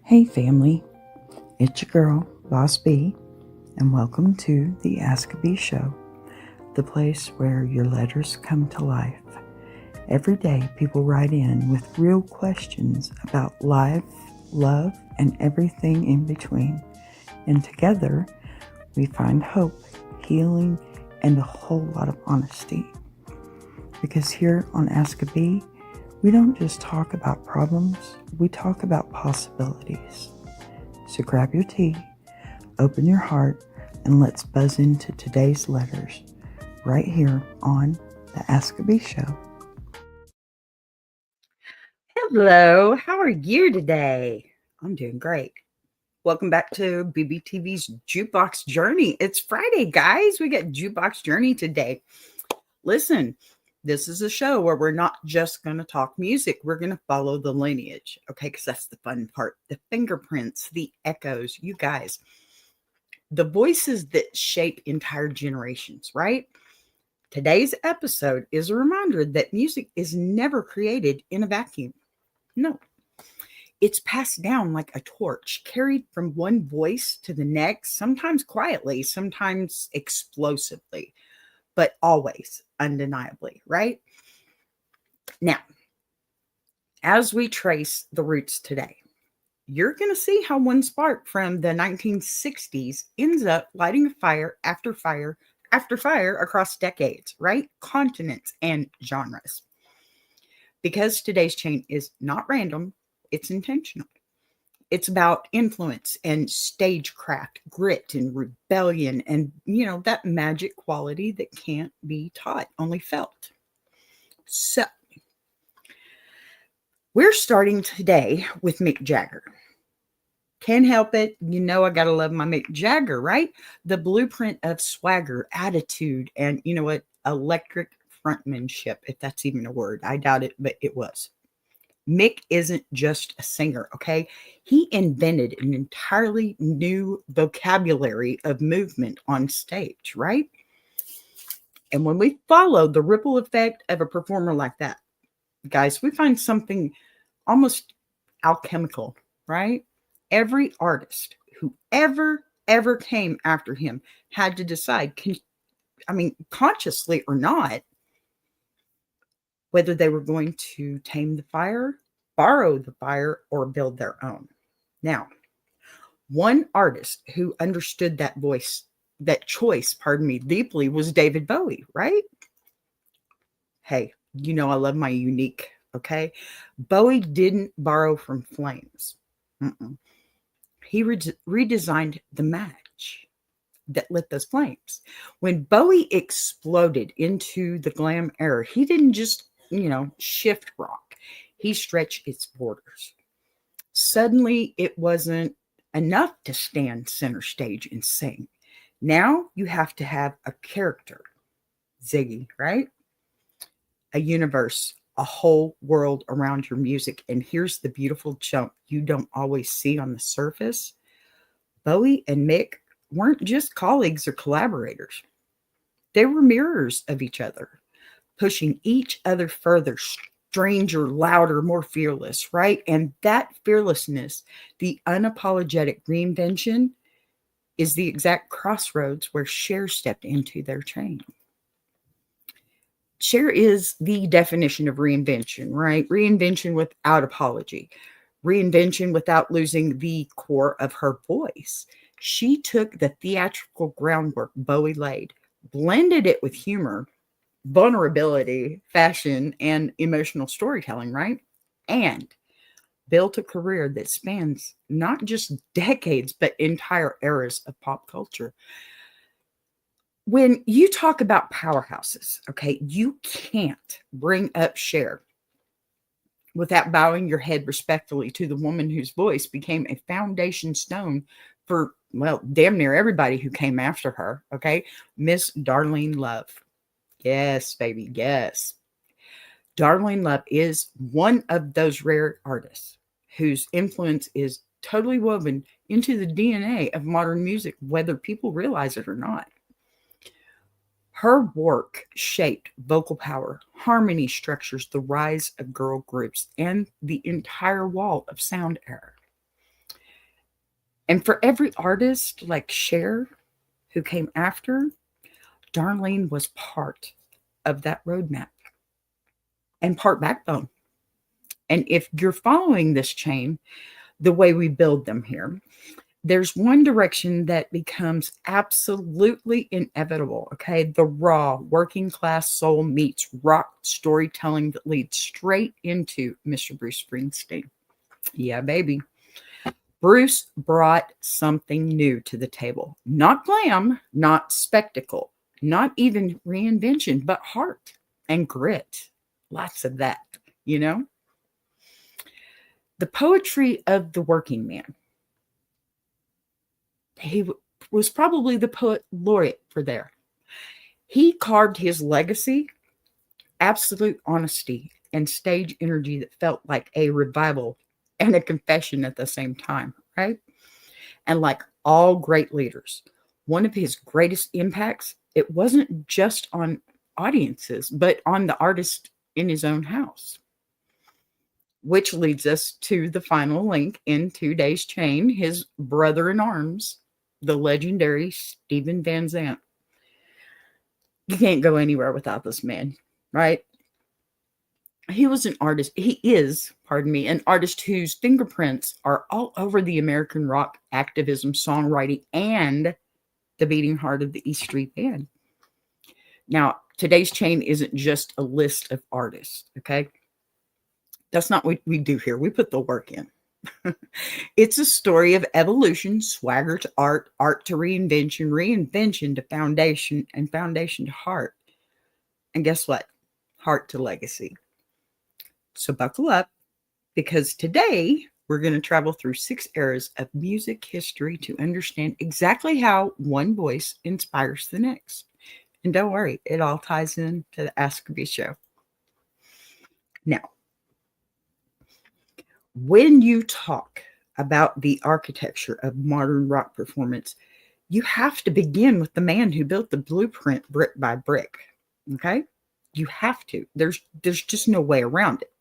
Hey family, it's your girl, Boss B, and welcome to the Ask a B Show, the place where your letters come to life. Every day people write in with real questions about life, love, and everything in between. And together we find hope, healing, and a whole lot of honesty. Because here on Ask a B, we don't just talk about problems, we talk about possibilities. So grab your tea, open your heart, and let's buzz into today's letters right here on the Ask a B Show. Hello, how are you today? I'm doing great. Welcome back to BBTV's Jukebox Journey. It's Friday, guys. We got Jukebox Journey today. Listen, this is a show where we're not just going to talk music. We're going to follow the lineage, okay? Because that's the fun part. The fingerprints, the echoes, you guys. The voices that shape entire generations, right? Today's episode is a reminder that music is never created in a vacuum. No, it's passed down like a torch, carried from one voice to the next, sometimes quietly, sometimes explosively, but always undeniably, right? Now, as we trace the roots today, you're going to see how one spark from the 1960s ends up lighting fire after fire after fire across decades, right? Continents and genres. Because today's change is not random, it's intentional. It's about influence and stagecraft, grit and rebellion, and, that magic quality that can't be taught, only felt. So, we're starting today with Mick Jagger. Can't help it. I got to love my Mick Jagger, right? The blueprint of swagger, attitude, and electric frontmanship, if that's even a word. I doubt it, but it was. Mick isn't just a singer, okay? He invented an entirely new vocabulary of movement on stage, right? And when we follow the ripple effect of a performer like that, guys, we find something almost alchemical, right? Every artist who ever came after him had to decide, consciously or not, whether they were going to tame the fire, borrow the fire, or build their own. Now, one artist who understood that choice, deeply was David Bowie, right? Hey, I love my unique, okay? Bowie didn't borrow from flames. He redesigned the match that lit those flames. When Bowie exploded into the glam era, he didn't just, shift rock. He stretched its borders. Suddenly, it wasn't enough to stand center stage and sing. Now you have to have a character, Ziggy, right? A universe, a whole world around your music. And here's the beautiful jump you don't always see on the surface. Bowie and Mick weren't just colleagues or collaborators. They were mirrors of each other, pushing each other further, stranger, louder, more fearless, right? And that fearlessness, the unapologetic reinvention, is the exact crossroads where Cher stepped into their chain. Cher is the definition of reinvention, right? Reinvention without apology, reinvention without losing the core of her voice. She took the theatrical groundwork Bowie laid, blended it with humor, vulnerability, fashion, and emotional storytelling, right? And built a career that spans not just decades, but entire eras of pop culture. When you talk about powerhouses, okay, you can't bring up Cher without bowing your head respectfully to the woman whose voice became a foundation stone for, well, damn near everybody who came after her, okay? Miss Darlene Love. Yes, baby, yes. Darlene Love is one of those rare artists whose influence is totally woven into the DNA of modern music, whether people realize it or not. Her work shaped vocal power, harmony structures, the rise of girl groups, and the entire wall of sound era. And for every artist like Cher who came after, Darlene was part of that roadmap and part backbone. And if you're following this chain, the way we build them here, there's one direction that becomes absolutely inevitable. Okay. The raw working class soul meets rock storytelling that leads straight into Mr. Bruce Springsteen. Yeah, baby. Bruce brought something new to the table. Not glam, not spectacle, not even reinvention, but heart and grit. Lots of that, you know? The poetry of the working man. He was probably the poet laureate for there. He carved his legacy, absolute honesty, and stage energy that felt like a revival and a confession at the same time, right? And like all great leaders, one of his greatest impacts, it wasn't just on audiences, but on the artist in his own house. Which leads us to the final link in today's chain, his brother in arms, the legendary Steven Van Zandt. You can't go anywhere without this man, right? He was an artist. He is, pardon me, an artist whose fingerprints are all over the American rock activism, songwriting, and the beating heart of the E Street Band. Now, today's chain isn't just a list of artists, okay? That's not what we do here. We put the work in. It's a story of evolution, swagger to art, art to reinvention, reinvention to foundation, and foundation to heart. And guess what? Heart to legacy. So buckle up, because today we're going to travel through 6 eras of music history to understand exactly how one voice inspires the next. And don't worry, it all ties in to the Ask B show. Now, when you talk about the architecture of modern rock performance, you have to begin with the man who built the blueprint brick by brick. Okay? You have to. There's just no way around it.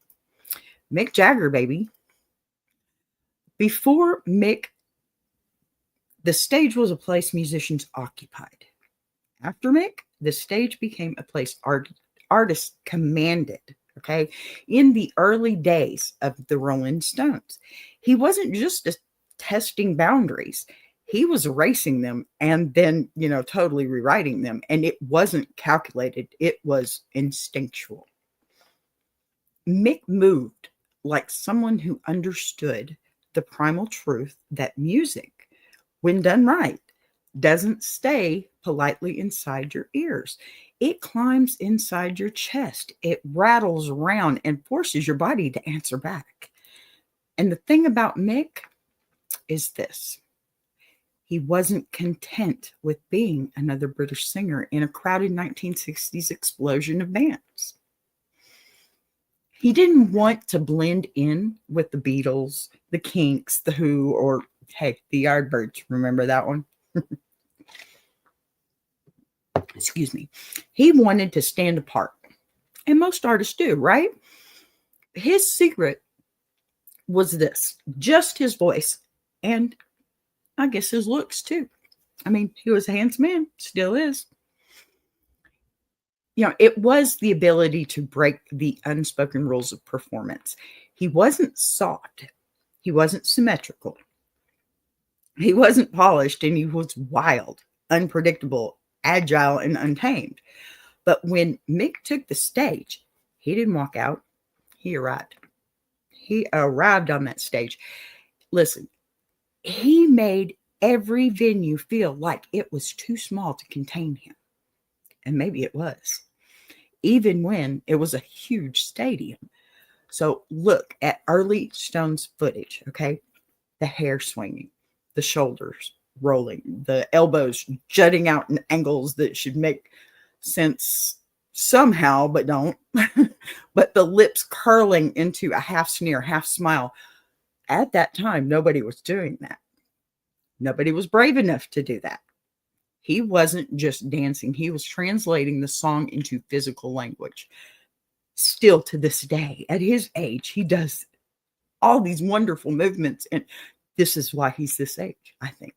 Mick Jagger, baby. Before Mick, the stage was a place musicians occupied. After Mick, the stage became a place artists commanded. Okay. In the early days of the Rolling Stones, he wasn't just testing boundaries. He was erasing them and then, totally rewriting them. And it wasn't calculated. It was instinctual. Mick moved like someone who understood the primal truth that music, when done right, doesn't stay politely inside your ears. It climbs inside your chest. It rattles around and forces your body to answer back. And the thing about Mick is this. He wasn't content with being another British singer in a crowded 1960s explosion of bands. He didn't want to blend in with the Beatles, the Kinks, the Who, or, hey, the Yardbirds. Remember that one? Excuse me. He wanted to stand apart. And most artists do, right? His secret was this, just his voice. And I guess his looks too. I mean, he was a handsome man, still is. It was the ability to break the unspoken rules of performance. He wasn't soft. He wasn't symmetrical. He wasn't polished, and he was wild, unpredictable, agile, and untamed. But when Mick took the stage, he didn't walk out. He arrived. He arrived on that stage. Listen, he made every venue feel like it was too small to contain him. And maybe it was, even when it was a huge stadium. So look at early Stones footage, okay? The hair swinging, the shoulders rolling, the elbows jutting out in angles that should make sense somehow, but don't. But the lips curling into a half sneer, half smile. At that time, nobody was doing that. Nobody was brave enough to do that. He wasn't just dancing. He was translating the song into physical language. Still to this day, at his age, he does all these wonderful movements and This is why he's this age, I think.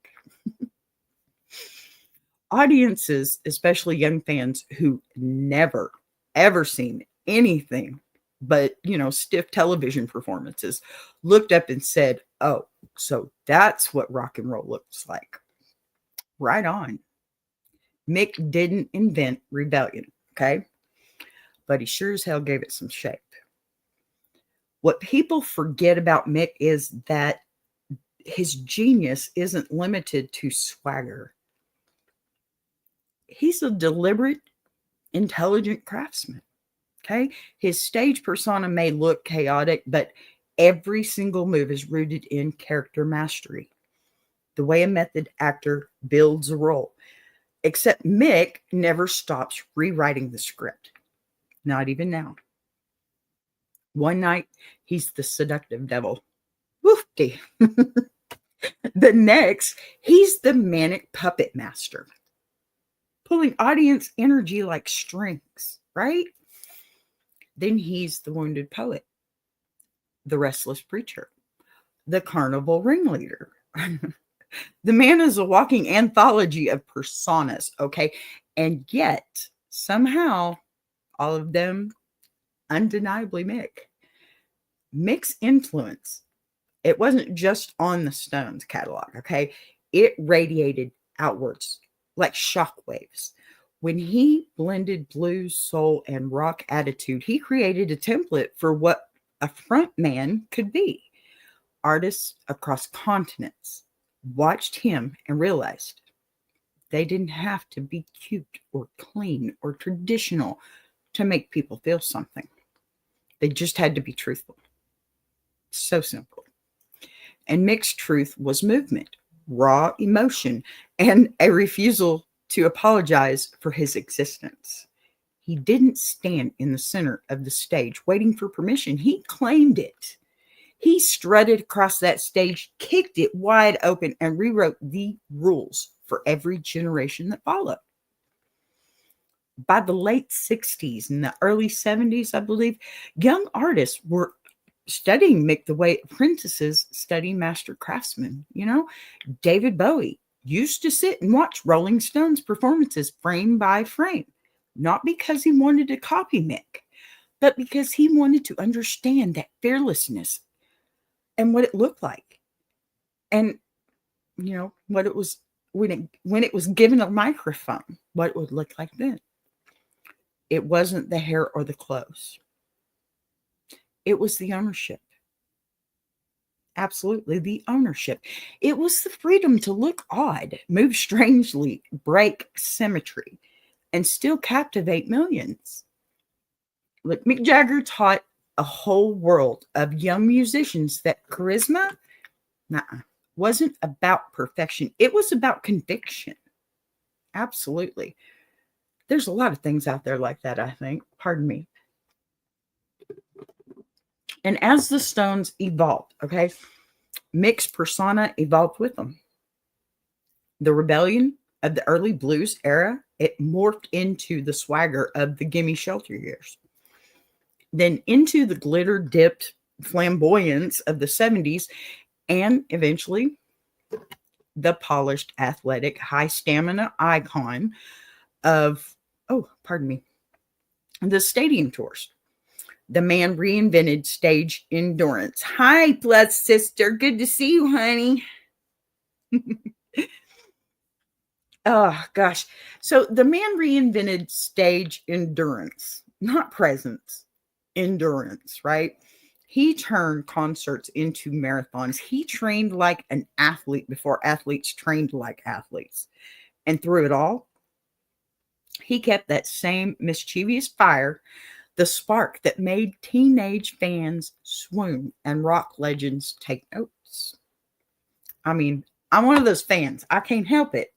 Audiences, especially young fans who never, ever seen anything but, stiff television performances, looked up and said, oh, so that's what rock and roll looks like. Right on. Mick didn't invent rebellion, okay? But he sure as hell gave it some shape. What people forget about Mick is that his genius isn't limited to swagger. He's a deliberate, intelligent craftsman, okay? His stage persona may look chaotic, but every single move is rooted in character mastery, the way a method actor builds a role. Except Mick never stops rewriting the script, not even now. One night, he's the seductive devil. Woofty. The next, he's the manic puppet master, pulling audience energy like strings, right? Then he's the wounded poet, the restless preacher, the carnival ringleader. The man is a walking anthology of personas, okay? And yet, somehow, all of them undeniably Mick. Mick's influence, it wasn't just on the Stones catalog, okay? It radiated outwards like shockwaves. When he blended blues, soul, and rock attitude, he created a template for what a front man could be. Artists across continents watched him and realized they didn't have to be cute or clean or traditional to make people feel something. They just had to be truthful. So simple. And Mick's truth was movement, raw emotion, and a refusal to apologize for his existence. He didn't stand in the center of the stage waiting for permission. He claimed it. He strutted across that stage, kicked it wide open, and rewrote the rules for every generation that followed. By the late 60s and the early 70s, I believe, young artists were studying Mick the way apprentices study master craftsmen. David Bowie used to sit and watch Rolling Stones performances frame by frame, not because he wanted to copy Mick, but because he wanted to understand that fearlessness and what it looked like. And, what it was when it was given a microphone, what it would look like then. It wasn't the hair or the clothes. It was the ownership. Absolutely, the ownership. It was the freedom to look odd, move strangely, break symmetry, and still captivate millions. Look, Mick Jagger taught a whole world of young musicians that charisma wasn't about perfection. It was about conviction. Absolutely. There's a lot of things out there like that, I think. Pardon me. And as the Stones evolved, okay, Mick's persona evolved with them. The rebellion of the early blues era, it morphed into the swagger of the Gimme Shelter years. Then into the glitter-dipped flamboyance of the 70s, and eventually the polished, athletic, high-stamina icon of, the stadium tours. The man reinvented stage endurance. Hi, Plus Sister. Good to see you, honey. Oh, gosh. So the man reinvented stage endurance, not presence, endurance, right? He turned concerts into marathons. He trained like an athlete before athletes trained like athletes. And through it all, he kept that same mischievous fire, the spark that made teenage fans swoon and rock legends take notes. I mean, I'm one of those fans. I can't help it.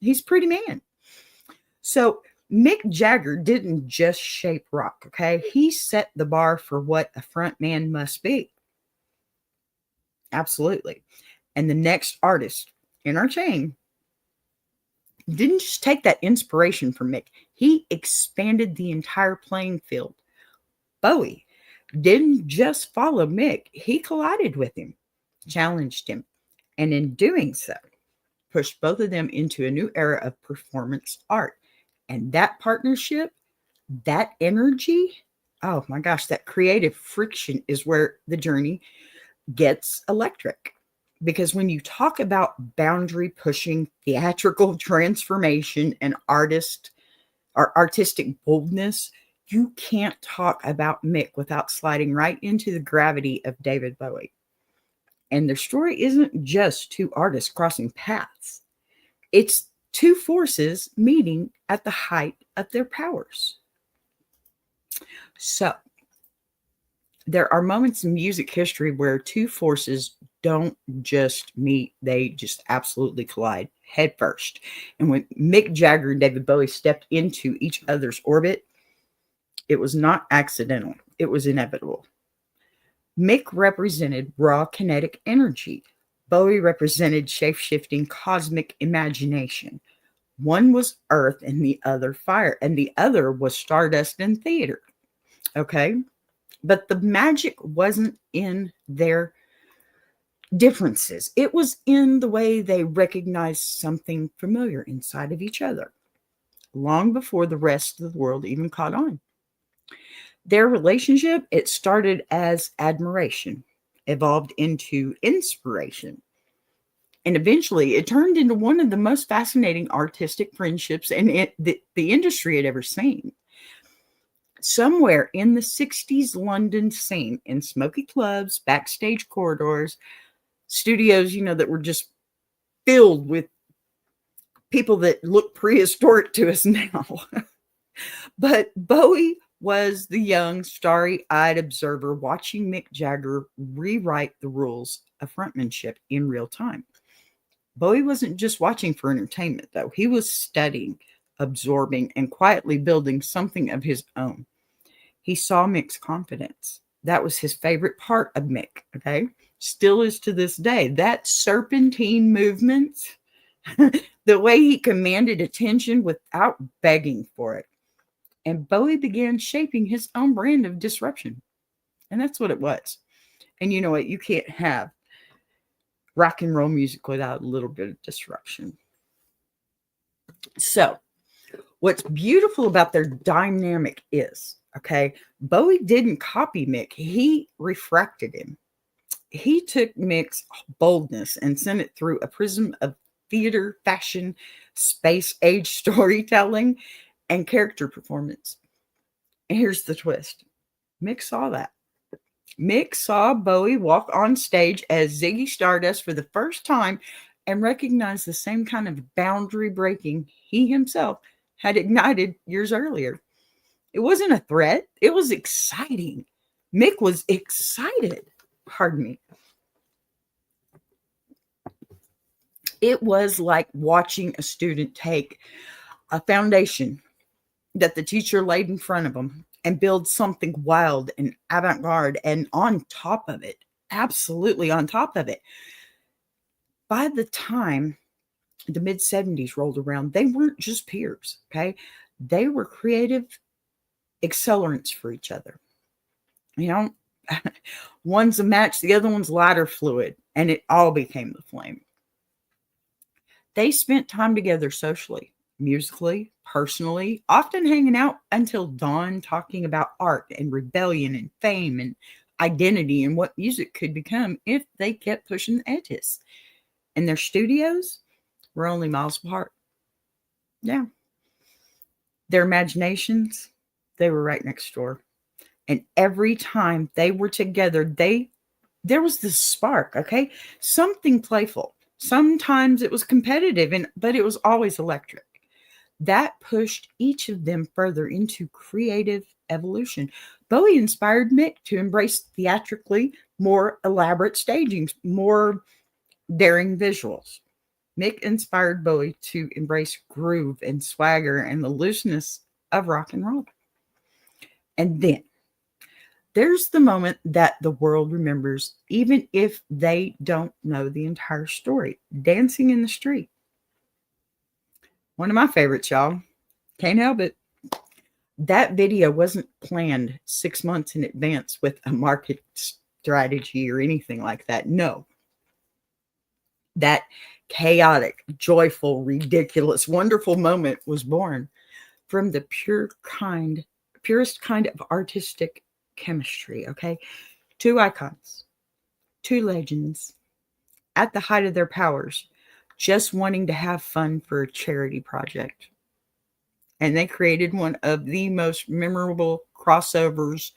He's a pretty man. So Mick Jagger didn't just shape rock, okay? He set the bar for what a front man must be. Absolutely. And the next artist in our chain didn't just take that inspiration from Mick. He expanded the entire playing field. Bowie didn't just follow Mick. He collided with him. challenged him, and in doing so, pushed both of them into a new era of performance art. And that partnership, that energy, oh my gosh, that creative friction is where the journey gets electric. Because when you talk about boundary pushing, theatrical transformation, and artistic boldness, you can't talk about Mick without sliding right into the gravity of David Bowie. And the story isn't just two artists crossing paths. It's two forces meeting at the height of their powers. So, there are moments in music history where two forces don't just meet, they just absolutely collide head first. And when Mick Jagger and David Bowie stepped into each other's orbit, it was not accidental, it was inevitable. Mick represented raw kinetic energy. Bowie represented shape-shifting cosmic imagination. One was earth and the other fire, and the other was stardust and theater. Okay? But the magic wasn't in their differences. It was in the way they recognized something familiar inside of each other, long before the rest of the world even caught on. Their relationship, it started as admiration, evolved into inspiration, and eventually it turned into one of the most fascinating artistic friendships the industry had ever seen. Somewhere in the 60s London scene, in smoky clubs, backstage corridors, studios, that were just filled with people that look prehistoric to us now. But Bowie was the young, starry-eyed observer watching Mick Jagger rewrite the rules of frontmanship in real time. Bowie wasn't just watching for entertainment, though. He was studying, absorbing, and quietly building something of his own. He saw Mick's confidence. That was his favorite part of Mick, okay? Still is to this day. That serpentine movement, the way he commanded attention without begging for it. And Bowie began shaping his own brand of disruption. And that's what it was. And you know what? You can't have rock and roll music without a little bit of disruption. So, what's beautiful about their dynamic is, okay, Bowie didn't copy Mick. He refracted him. He took Mick's boldness and sent it through a prism of theater, fashion, space age storytelling, and character performance. And here's the twist. Mick saw that. Mick saw Bowie walk on stage as Ziggy Stardust for the first time and recognized the same kind of boundary breaking he himself had ignited years earlier. It wasn't a threat. It was exciting. Mick was excited. Pardon me. It was like watching a student take a foundation that the teacher laid in front of them and build something wild and avant-garde, and on top of it, absolutely on top of it. By the time the mid-70s rolled around, they weren't just peers, okay? They were creative accelerants for each other. One's a match, the other one's lighter fluid, and it all became the flame. They spent time together socially, musically, personally, often hanging out until dawn, talking about art and rebellion and fame and identity and what music could become if they kept pushing the edges. And their studios were only miles apart. Yeah. Their imaginations, they were right next door. And every time they were together, there was this spark, okay? Something playful. Sometimes it was competitive, but it was always electric. That pushed each of them further into creative evolution. Bowie inspired Mick to embrace theatrically more elaborate stagings, more daring visuals. Mick inspired Bowie to embrace groove and swagger and the looseness of rock and roll. And then there's the moment that the world remembers, even if they don't know the entire story. Dancing in the Street. One of my favorites, y'all. Can't help it. That video wasn't planned 6 months in advance with a market strategy or anything like that. No. That chaotic, joyful, ridiculous, wonderful moment was born from the purest kind of artistic chemistry. Okay. Two icons, two legends at the height of their powers, just wanting to have fun for a charity project. And they created one of the most memorable crossovers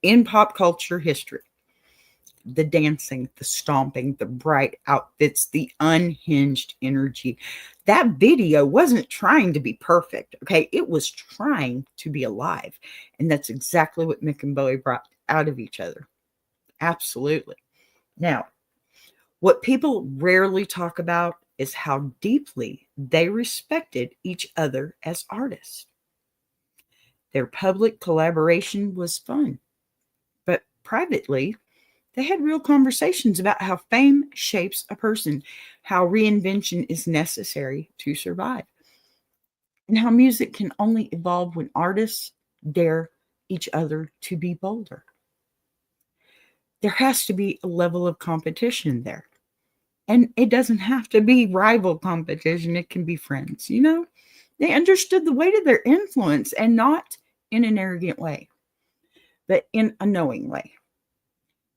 in pop culture history. The dancing, the stomping, the bright outfits, the unhinged energy. That video wasn't trying to be perfect, okay? It was trying to be alive. And that's exactly what Mick and Bowie brought out of each other. Absolutely. Now, what people rarely talk about is how deeply they respected each other as artists. Their public collaboration was fun, but privately, they had real conversations about how fame shapes a person, how reinvention is necessary to survive, and how music can only evolve when artists dare each other to be bolder. There has to be a level of competition there. And it doesn't have to be rival competition, it can be friends, you know? They understood the weight of their influence and not in an arrogant way, but in a knowing way.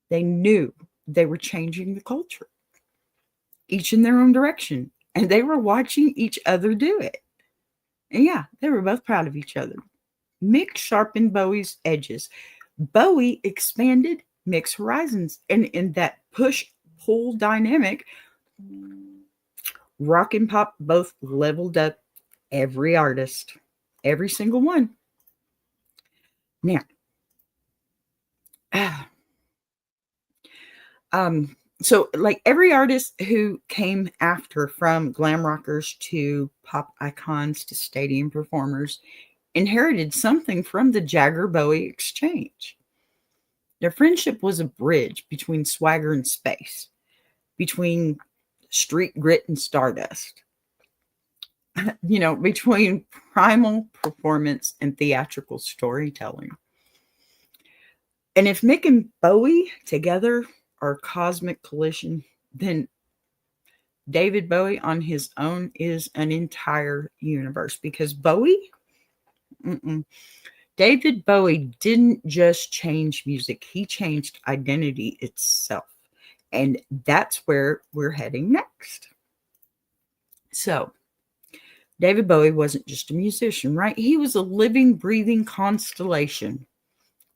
They knew they were changing the culture, each in their own direction, and they were watching each other do it. And yeah, they were both proud of each other. Mick sharpened Bowie's edges. Bowie expanded Mick's horizons. And in that push pull dynamic, rock and pop both leveled up every artist, every single one. Now, so like every artist who came after, from glam rockers to pop icons to stadium performers, inherited something from the Jagger Bowie exchange. Their friendship was a bridge between swagger and space, between street grit and stardust, between primal performance and theatrical storytelling. And if Mick and Bowie together are a cosmic collision, then David Bowie on his own is an entire universe, because David Bowie didn't just change music, he changed identity itself. And that's where we're heading next. So, David Bowie wasn't just a musician, right? He was a living, breathing constellation.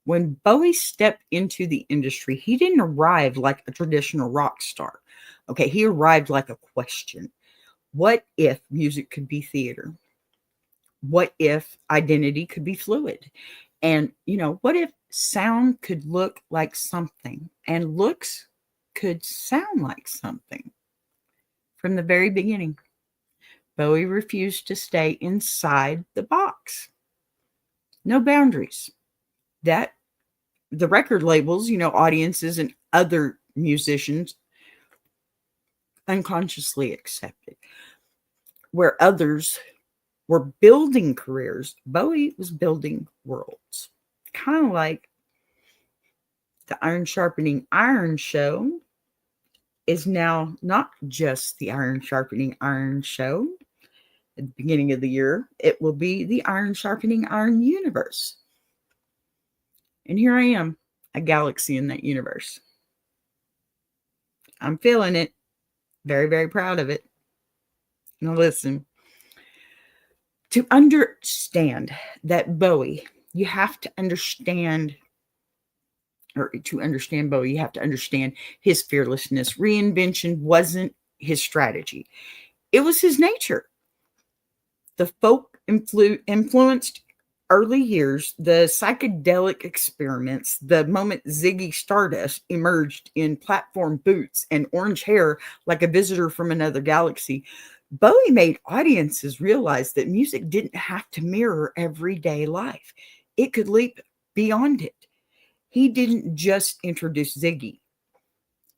When Bowie stepped into the industry, he didn't arrive like a traditional rock star. Okay, he arrived like a question. What if music could be theater? What if identity could be fluid? And, what if sound could look like something and looks could sound like something? From the very beginning, Bowie refused to stay inside the box. No boundaries. That the record labels, audiences and other musicians unconsciously accepted. Where others were building careers, Bowie was building worlds. Kind of like the Iron Sharpening Iron show is now not just the Iron Sharpening Iron show. At the beginning of the year, it will be the Iron Sharpening Iron universe. And here I am, a galaxy in that universe. I'm feeling it. Very, very proud of it. Now listen. To understand that Bowie, you have to understand, or to understand Bowie, you have to understand his fearlessness. Reinvention wasn't his strategy. It was his nature. The folk influenced early years, the psychedelic experiments, the moment Ziggy Stardust emerged in platform boots and orange hair like a visitor from another galaxy, Bowie made audiences realize that music didn't have to mirror everyday life. It could leap beyond it. He didn't just introduce Ziggy.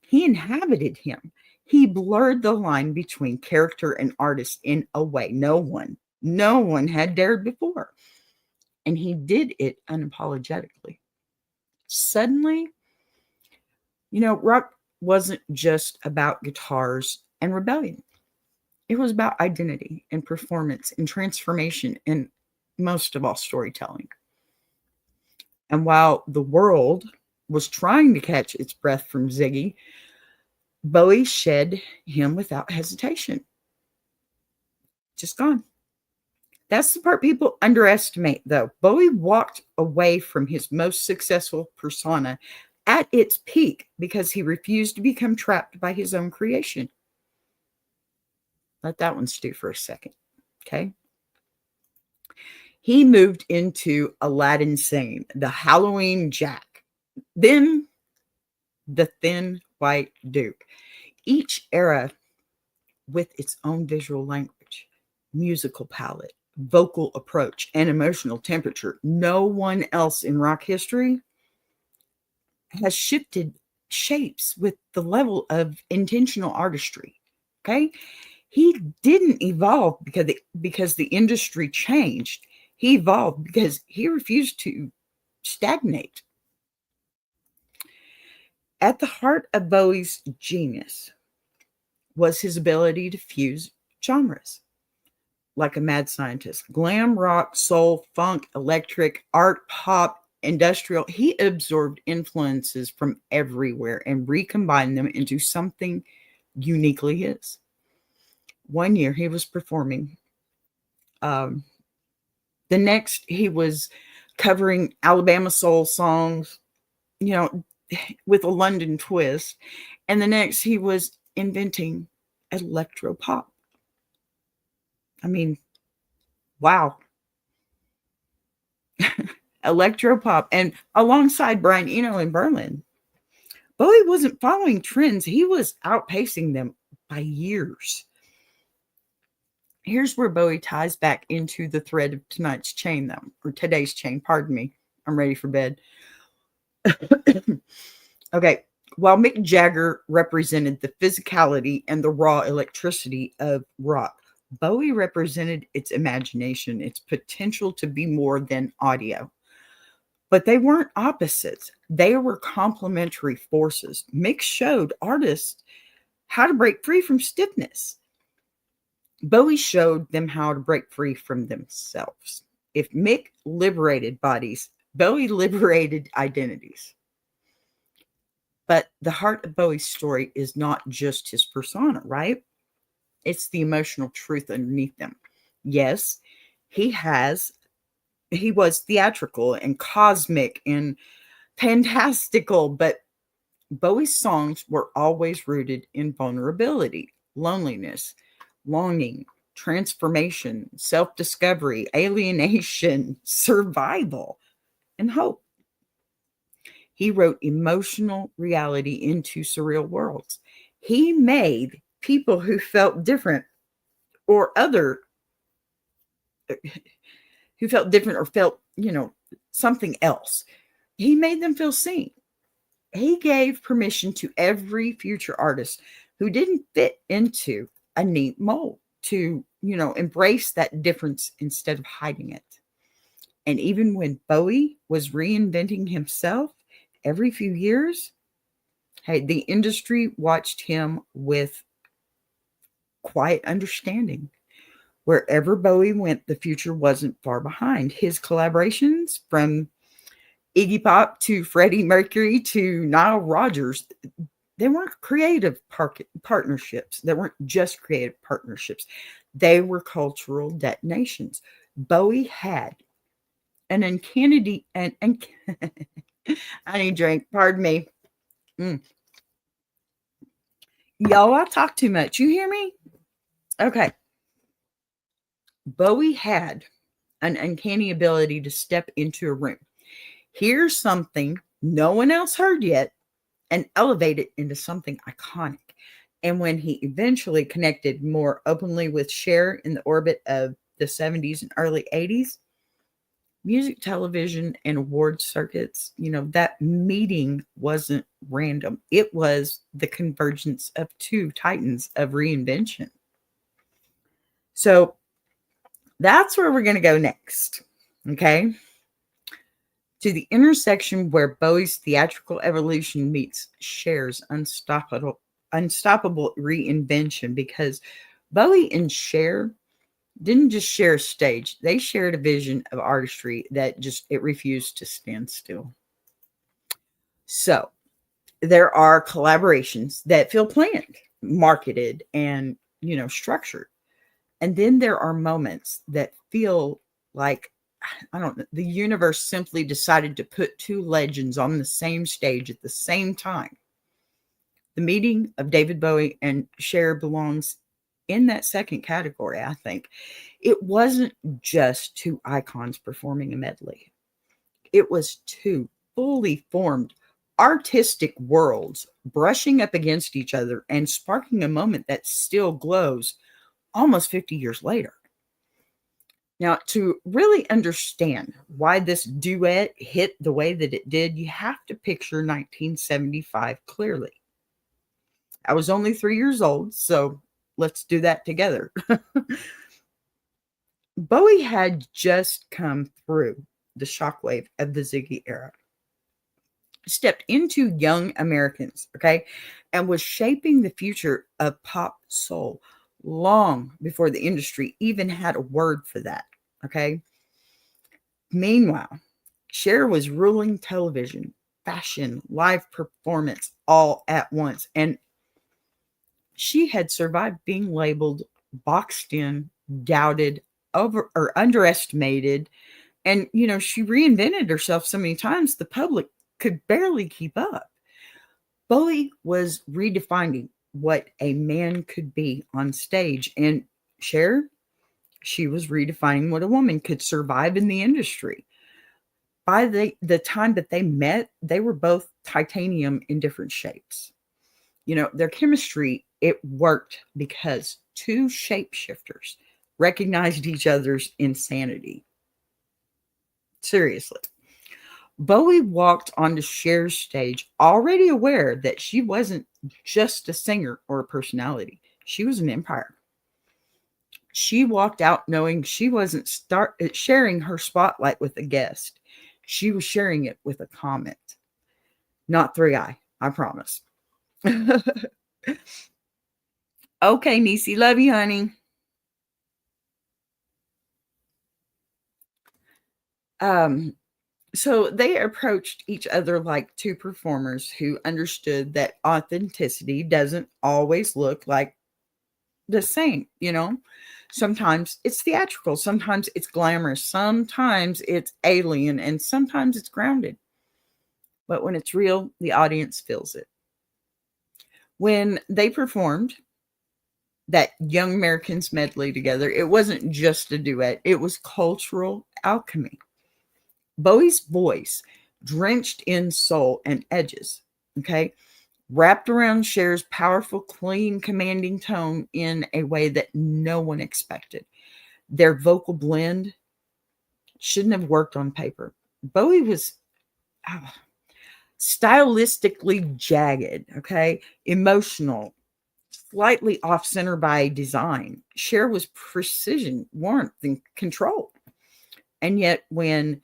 He inhabited him. He blurred the line between character and artist in a way no one had dared before. And he did it unapologetically. Suddenly, rock wasn't just about guitars and rebellion. It was about identity and performance and transformation and most of all storytelling. And while the world was trying to catch its breath from Ziggy, Bowie shed him without hesitation. Just gone. That's the part people underestimate, though. Bowie walked away from his most successful persona at its peak because he refused to become trapped by his own creation. Let that one stew for a second, okay? He moved into Aladdin Sane, the Halloween Jack, then the Thin White Duke. Each era with its own visual language, musical palette, vocal approach, and emotional temperature. No one else in rock history has shifted shapes with the level of intentional artistry. Okay? He didn't evolve because the industry changed. He evolved because he refused to stagnate. At the heart of Bowie's genius was his ability to fuse genres like a mad scientist. Glam, rock, soul, funk, electric, art, pop, industrial. He absorbed influences from everywhere and recombined them into something uniquely his. One year he was performing. The next he was covering Alabama soul songs, with a London twist. And the next he was inventing electro pop. I mean, wow. Electro pop. And alongside Brian Eno in Berlin, Bowie wasn't following trends. He was outpacing them by years. Here's where Bowie ties back into the thread of tonight's chain, though, or today's chain. Pardon me. I'm ready for bed. Okay. While Mick Jagger represented the physicality and the raw electricity of rock, Bowie represented its imagination, its potential to be more than audio. But they weren't opposites. They were complementary forces. Mick showed artists how to break free from stiffness. Bowie showed them how to break free from themselves. If Mick liberated bodies, Bowie liberated identities. But the heart of Bowie's story is not just his persona, right? It's the emotional truth underneath them. Yes, he was theatrical and cosmic and fantastical, but Bowie's songs were always rooted in vulnerability, loneliness, longing, transformation, self-discovery, alienation, survival, and hope. He wrote emotional reality into surreal worlds. He made people who felt different or felt, something else. He made them feel seen. He gave permission to every future artist who didn't fit into a neat mold to, embrace that difference instead of hiding it. And even when Bowie was reinventing himself every few years, hey, the industry watched him with quiet understanding. Wherever Bowie went, the future wasn't far behind. His collaborations, from Iggy Pop to Freddie Mercury to Nile Rodgers, they weren't creative partnerships. They weren't just creative partnerships. They were cultural detonations. Bowie had an uncanny, I need drink, pardon me. Y'all, I talk too much. You hear me? Okay. Bowie had an uncanny ability to step into a room, hear something no one else heard yet, and elevate it into something iconic. And when he eventually connected more openly with Cher in the orbit of the 70s and early 80s, music, television, and award circuits, that meeting wasn't random. It was the convergence of two titans of reinvention. So that's where we're going to go next. Okay. To the intersection where Bowie's theatrical evolution meets Cher's unstoppable unstoppable reinvention because Bowie and Cher didn't just share a stage, they shared a vision of artistry that just it refused to stand still. So there are collaborations that feel planned, marketed, and structured. And then there are moments that feel like, I don't know, the universe simply decided to put two legends on the same stage at the same time. The meeting of David Bowie and Cher belongs in that second category, I think. It wasn't just two icons performing a medley, it was two fully formed artistic worlds brushing up against each other and sparking a moment that still glows almost 50 years later. Now, to really understand why this duet hit the way that it did, you have to picture 1975 clearly. I was only 3 years old, so let's do that together. Bowie had just come through the shockwave of the Ziggy era, stepped into young Americans, okay, and was shaping the future of pop soul long before the industry even had a word for that, okay? Meanwhile, Cher was ruling television, fashion, live performance all at once, and she had survived being labeled boxed in, doubted, over or underestimated. And, she reinvented herself so many times, the public could barely keep up. Bowie was redefining what a man could be on stage. And Cher, she was redefining what a woman could survive in the industry. By the time that they met, they were both titanium in different shapes. Their chemistry, it worked because two shapeshifters recognized each other's insanity. Seriously. Bowie walked onto Cher's stage already aware that she wasn't just a singer or a personality. She was an empire. She walked out knowing she wasn't sharing her spotlight with a guest. She was sharing it with a comet. Not 3i, I promise. Okay, Niecy, love you, honey. So they approached each other like two performers who understood that authenticity doesn't always look like the same. Sometimes it's theatrical, sometimes it's glamorous, sometimes it's alien, and sometimes it's grounded. But when it's real, the audience feels it. When they performed that Young Americans medley together, it wasn't just a duet, it was cultural alchemy. Bowie's voice, drenched in soul and edges, okay, wrapped around Cher's powerful, clean, commanding tone in a way that no one expected. Their vocal blend shouldn't have worked on paper. Bowie was stylistically jagged, okay, emotional, slightly off center by design. Cher was precision, warmth, and control. And yet, when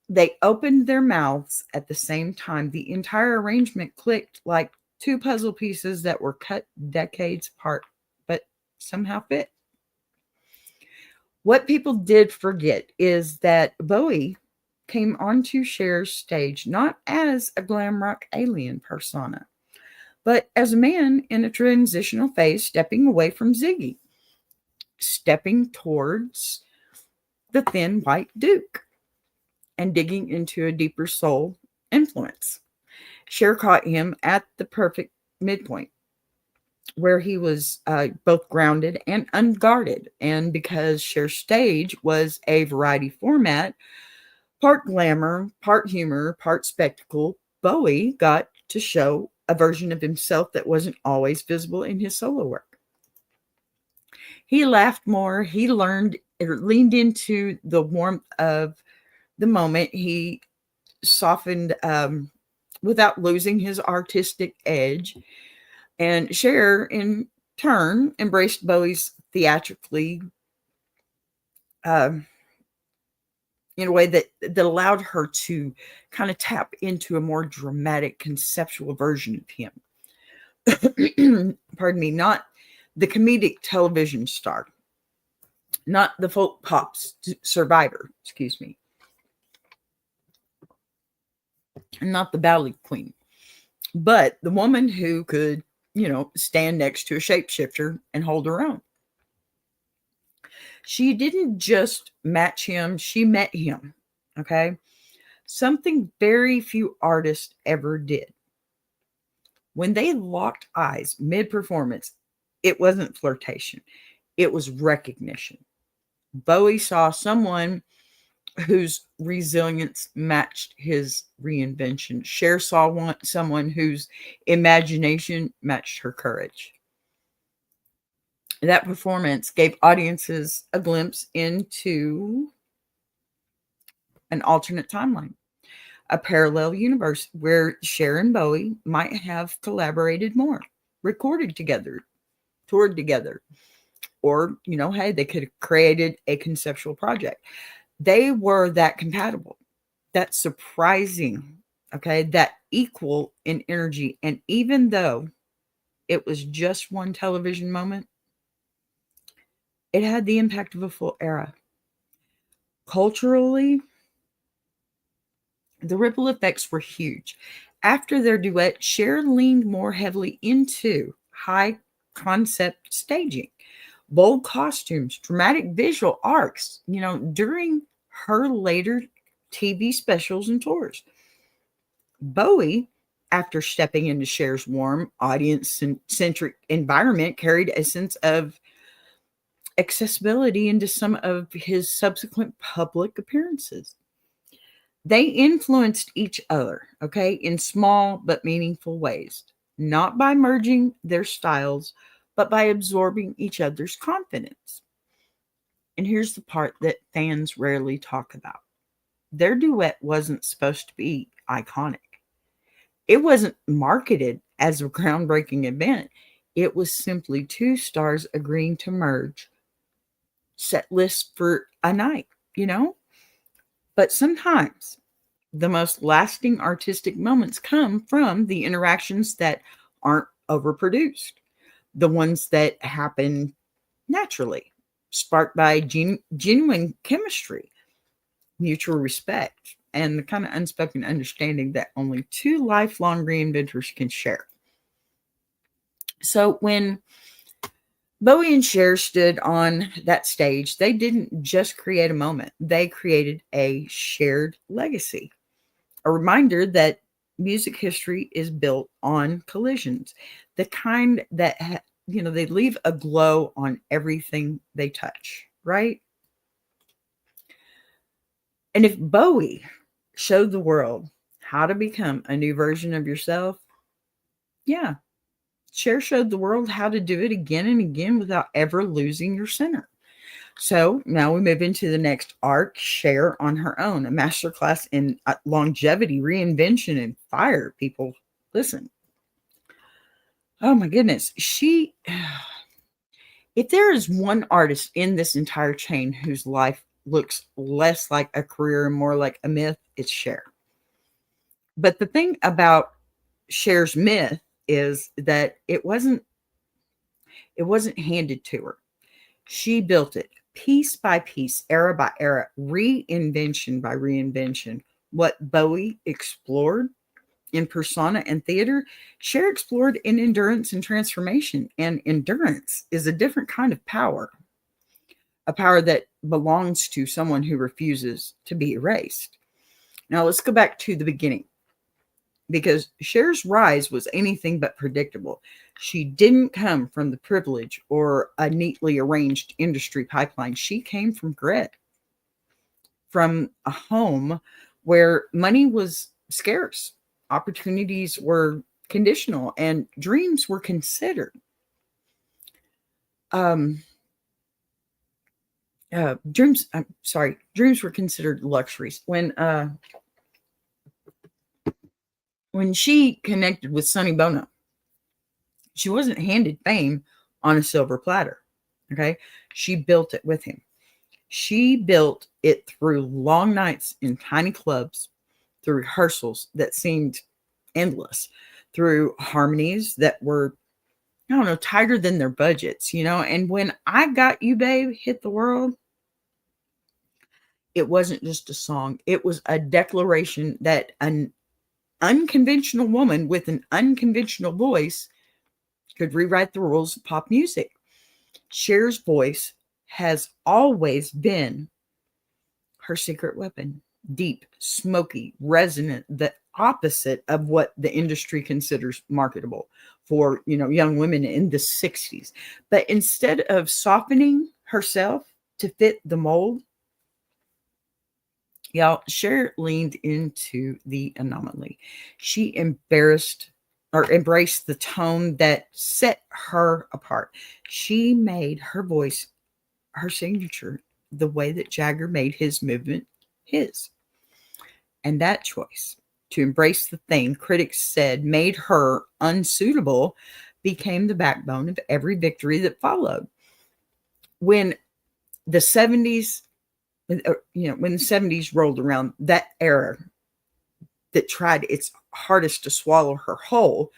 they opened their mouths at the same time, the entire arrangement clicked like two puzzle pieces that were cut decades apart, but somehow fit. What people did forget is that Bowie came onto Cher's stage not as a glam rock alien persona, but as a man in a transitional phase, stepping away from Ziggy, stepping towards the thin white Duke, and digging into a deeper soul influence. Cher caught him at the perfect midpoint where he was both grounded and unguarded. And because Cher's stage was a variety format, part glamour, part humor, part spectacle, Bowie got to show a version of himself that wasn't always visible in his solo work. He laughed more. He leaned into the warmth of the moment. He softened without losing his artistic edge. And Cher, in turn, embraced Bowie's theatrically in a way that allowed her to kind of tap into a more dramatic, conceptual version of him. Pardon me, not the comedic television star, not the folk pop survivor, excuse me, and not the ballad queen, but the woman who could, stand next to a shapeshifter and hold her own. She didn't just match him, she met him. Okay. Something very few artists ever did. When they locked eyes mid performance, it wasn't flirtation, it was recognition. Bowie saw someone whose resilience matched his reinvention. Cher saw someone whose imagination matched her courage. That performance gave audiences a glimpse into an alternate timeline, a parallel universe where Cher and Bowie might have collaborated more, recorded together, toured together, or, hey, they could have created a conceptual project. They were that compatible, that surprising, okay, that equal in energy. And even though it was just one television moment, it had the impact of a full era. Culturally, the ripple effects were huge. After their duet, Cher leaned more heavily into high concept staging, bold costumes, dramatic visual arcs, during her later TV specials and tours. Bowie, after stepping into Cher's warm, audience-centric environment, carried a sense of accessibility into some of his subsequent public appearances. They influenced each other, okay, in small but meaningful ways, not by merging their styles, but by absorbing each other's confidence. And here's the part that fans rarely talk about. Their duet wasn't supposed to be iconic. It wasn't marketed as a groundbreaking event. It was simply two stars agreeing to merge set lists for a night, But sometimes the most lasting artistic moments come from the interactions that aren't overproduced, the ones that happen naturally, sparked by genuine chemistry, mutual respect, and the kind of unspoken understanding that only two lifelong reinventors can share. So when Bowie and Cher stood on that stage, they didn't just create a moment, they created a shared legacy, a reminder that music history is built on collisions, the kind that, they leave a glow on everything they touch, right? And if Bowie showed the world how to become a new version of yourself, yeah, Cher showed the world how to do it again and again without ever losing your center. So now we move into the next arc, Cher on her own, a masterclass in longevity, reinvention, and fire. People, listen. Oh my goodness. If there is one artist in this entire chain whose life looks less like a career and more like a myth, it's Cher. But the thing about Cher's myth is that it wasn't handed to her. She built it piece by piece, era by era, reinvention by reinvention. What Bowie explored in persona and theater, Cher explored in endurance and transformation. And endurance is a different kind of power, a power that belongs to someone who refuses to be erased. Now let's go back to the beginning, because Cher's rise was anything but predictable. She didn't come from the privilege or a neatly arranged industry pipeline. She came from grit, from a home where money was scarce, opportunities were conditional, and dreams were considered. Dreams were considered luxuries. When she connected with Sonny Bono, she wasn't handed fame on a silver platter. Okay. She built it with him. She built it through long nights in tiny clubs, through rehearsals that seemed endless, through harmonies that were, I don't know, tighter than their budgets, And when I Got You, Babe hit the world, it wasn't just a song. It was a declaration that an unconventional woman with an unconventional voice could rewrite the rules of pop music. Cher's voice has always been her secret weapon. Deep, smoky, resonant, the opposite of what the industry considers marketable for, young women in the 60s. But instead of softening herself to fit the mold, y'all, Cher leaned into the anomaly. She embraced the tone that set her apart. She made her voice her signature, the way that Jagger made his movement his. And that choice to embrace the thing critics said made her unsuitable became the backbone of every victory that followed. When the 70s, when the 70s rolled around, that era that tried its hardest to swallow her whole,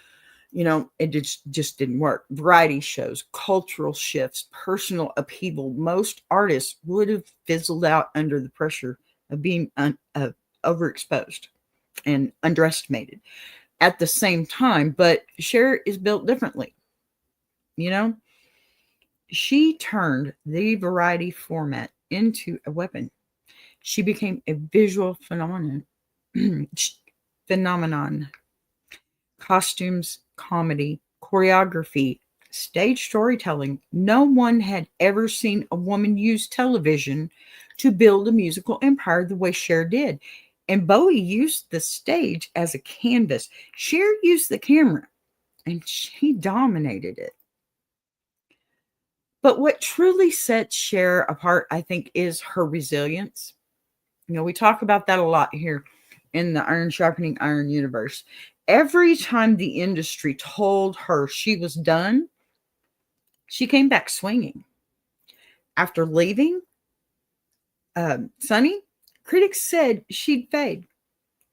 it just didn't work. Variety shows, cultural shifts, personal upheaval. Most artists would have fizzled out under the pressure of being overexposed and underestimated at the same time. But Cher is built differently. She turned the variety format into a weapon. She became a visual phenomenon. Costumes, comedy, choreography, stage storytelling. No one had ever seen a woman use television to build a musical empire the way Cher did. And Bowie used the stage as a canvas. Cher used the camera, and she dominated it. But what truly sets Cher apart, I think, is her resilience. We talk about that a lot here in the Iron Sharpening Iron universe. Every time the industry told her she was done, she came back swinging. After leaving Sunny, critics said she'd fade.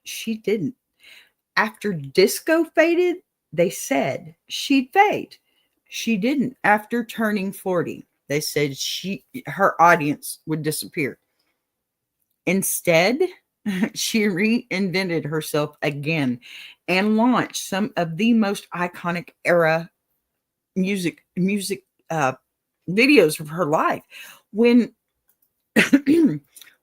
She didn't. After disco faded, they said she'd fade. She didn't. After turning 40, they said her audience would disappear. Instead, she reinvented herself again and launched some of the most iconic era music videos of her life. When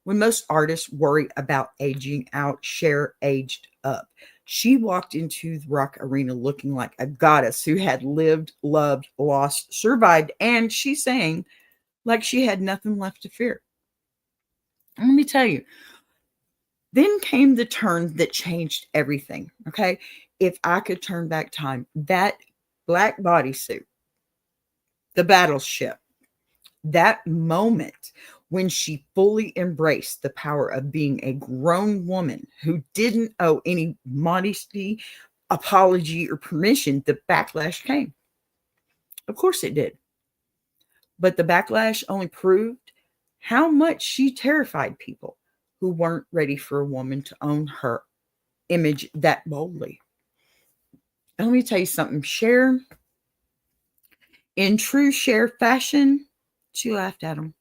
when most artists worry about aging out, Cher aged up. She walked into the rock arena looking like a goddess who had lived, loved, lost, survived, and she sang like she had nothing left to fear. Let me tell you, then came the turn that changed everything. Okay. If I could turn back time, that black bodysuit, the battleship, that moment when she fully embraced the power of being a grown woman who didn't owe any modesty, apology, or permission, the backlash came. Of course it did. But the backlash only proved how much she terrified people who weren't ready for a woman to own her image that boldly. And let me tell you something, Cher, in true Cher fashion, she laughed at him.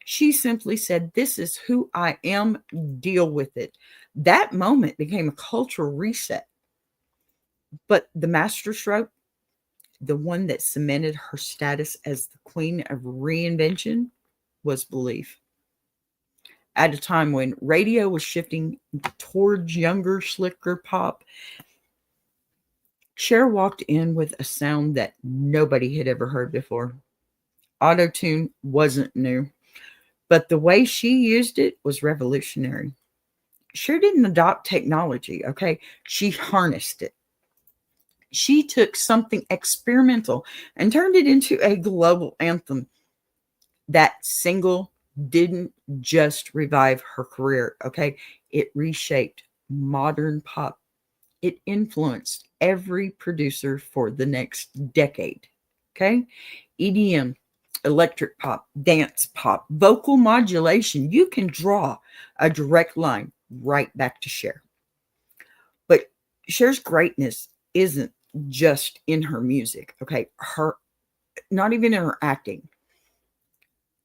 She simply said, "This is who I am, deal with it." That moment became a cultural reset. But the masterstroke, the one that cemented her status as the queen of reinvention, was belief. At a time when radio was shifting towards younger, slicker pop, Cher walked in with a sound that nobody had ever heard before. Auto-tune wasn't new, but the way she used it was revolutionary. Cher didn't adopt technology, okay? She harnessed it. She took something experimental and turned it into a global anthem. That single didn't just revive her career, okay? It reshaped modern pop. It influenced every producer for the next decade, okay? EDM, electric pop, dance pop, vocal modulation. You can draw a direct line right back to Cher. But Cher's greatness isn't just in her music. Okay. Not even in her acting,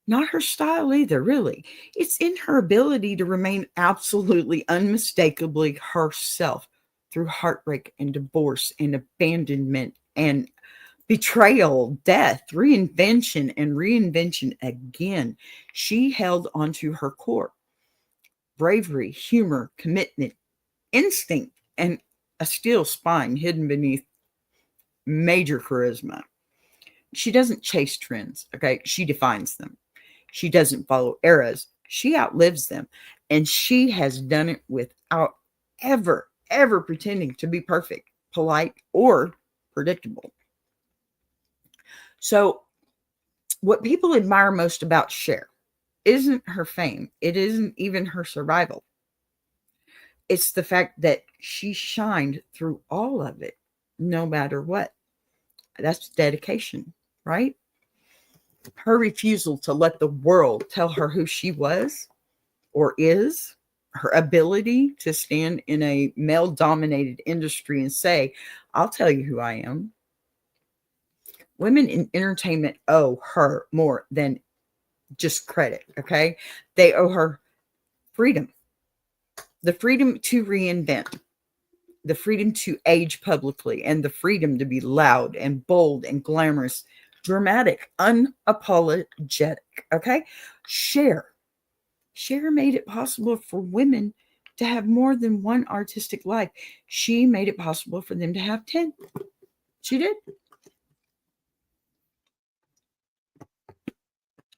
not her style either, really. It's in her ability to remain absolutely unmistakably herself through heartbreak and divorce and abandonment and betrayal, death, reinvention, and reinvention again. She held onto her core: bravery, humor, commitment, instinct, and a steel spine hidden beneath major charisma. She doesn't chase trends, okay? She defines them. She doesn't follow eras. She outlives them. And she has done it without ever pretending to be perfect, polite, or predictable. So, what people admire most about Cher isn't her fame, it isn't even her survival. It's the fact that she shined through all of it, no matter what. That's dedication, right? Her refusal to let the world tell her who she was or is, her ability to stand in a male dominated industry and say, I'll tell you who I am. Women in entertainment owe her more than just credit, okay? They owe her freedom, the freedom to reinvent, the freedom to age publicly, and the freedom to be loud and bold and glamorous, dramatic, unapologetic, okay? Cher made it possible for women to have more than one artistic life. She made it possible for them to have 10. She did.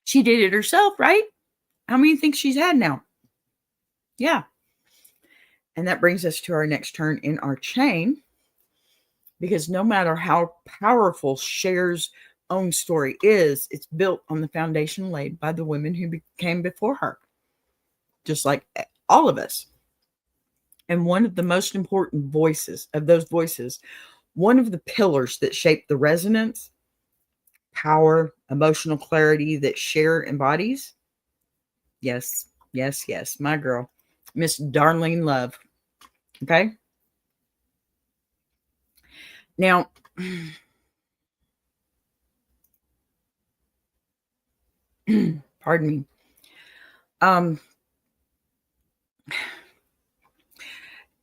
She did it herself, right? How many think she's had now? Yeah. And that brings us to our next turn in our chain, because no matter how powerful Cher's own story is, it's built on the foundation laid by the women who came before her, just like all of us. And one of the most important voices of those voices, one of the pillars that shape the resonance, power, emotional clarity that Cher embodies. Yes, yes, yes, my girl, Miss Darlene Love. Okay. Now, pardon me.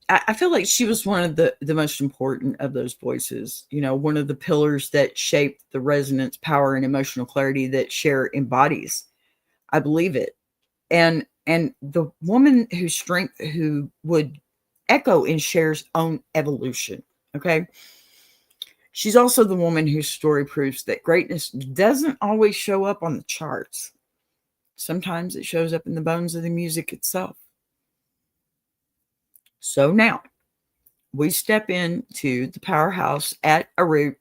I feel like she was one of the most important of those voices, one of the pillars that shaped the resonance, power, and emotional clarity that Cher embodies. I believe it. And the woman whose strength who would echo in Cher's own evolution. Okay. She's also the woman whose story proves that greatness doesn't always show up on the charts. Sometimes it shows up in the bones of the music itself. So now we step into the powerhouse at a root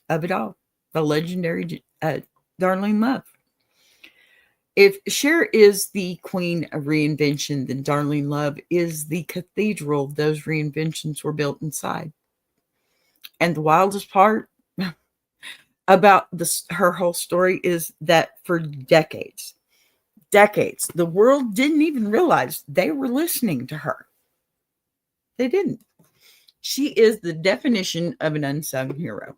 of it all, the legendary Darlene Love. If Cher is the queen of reinvention, then Darlene Love is the cathedral those reinventions were built inside. And the wildest part about her whole story is that for decades, the world didn't even realize they were listening to her. They didn't. She is the definition of an unsung hero,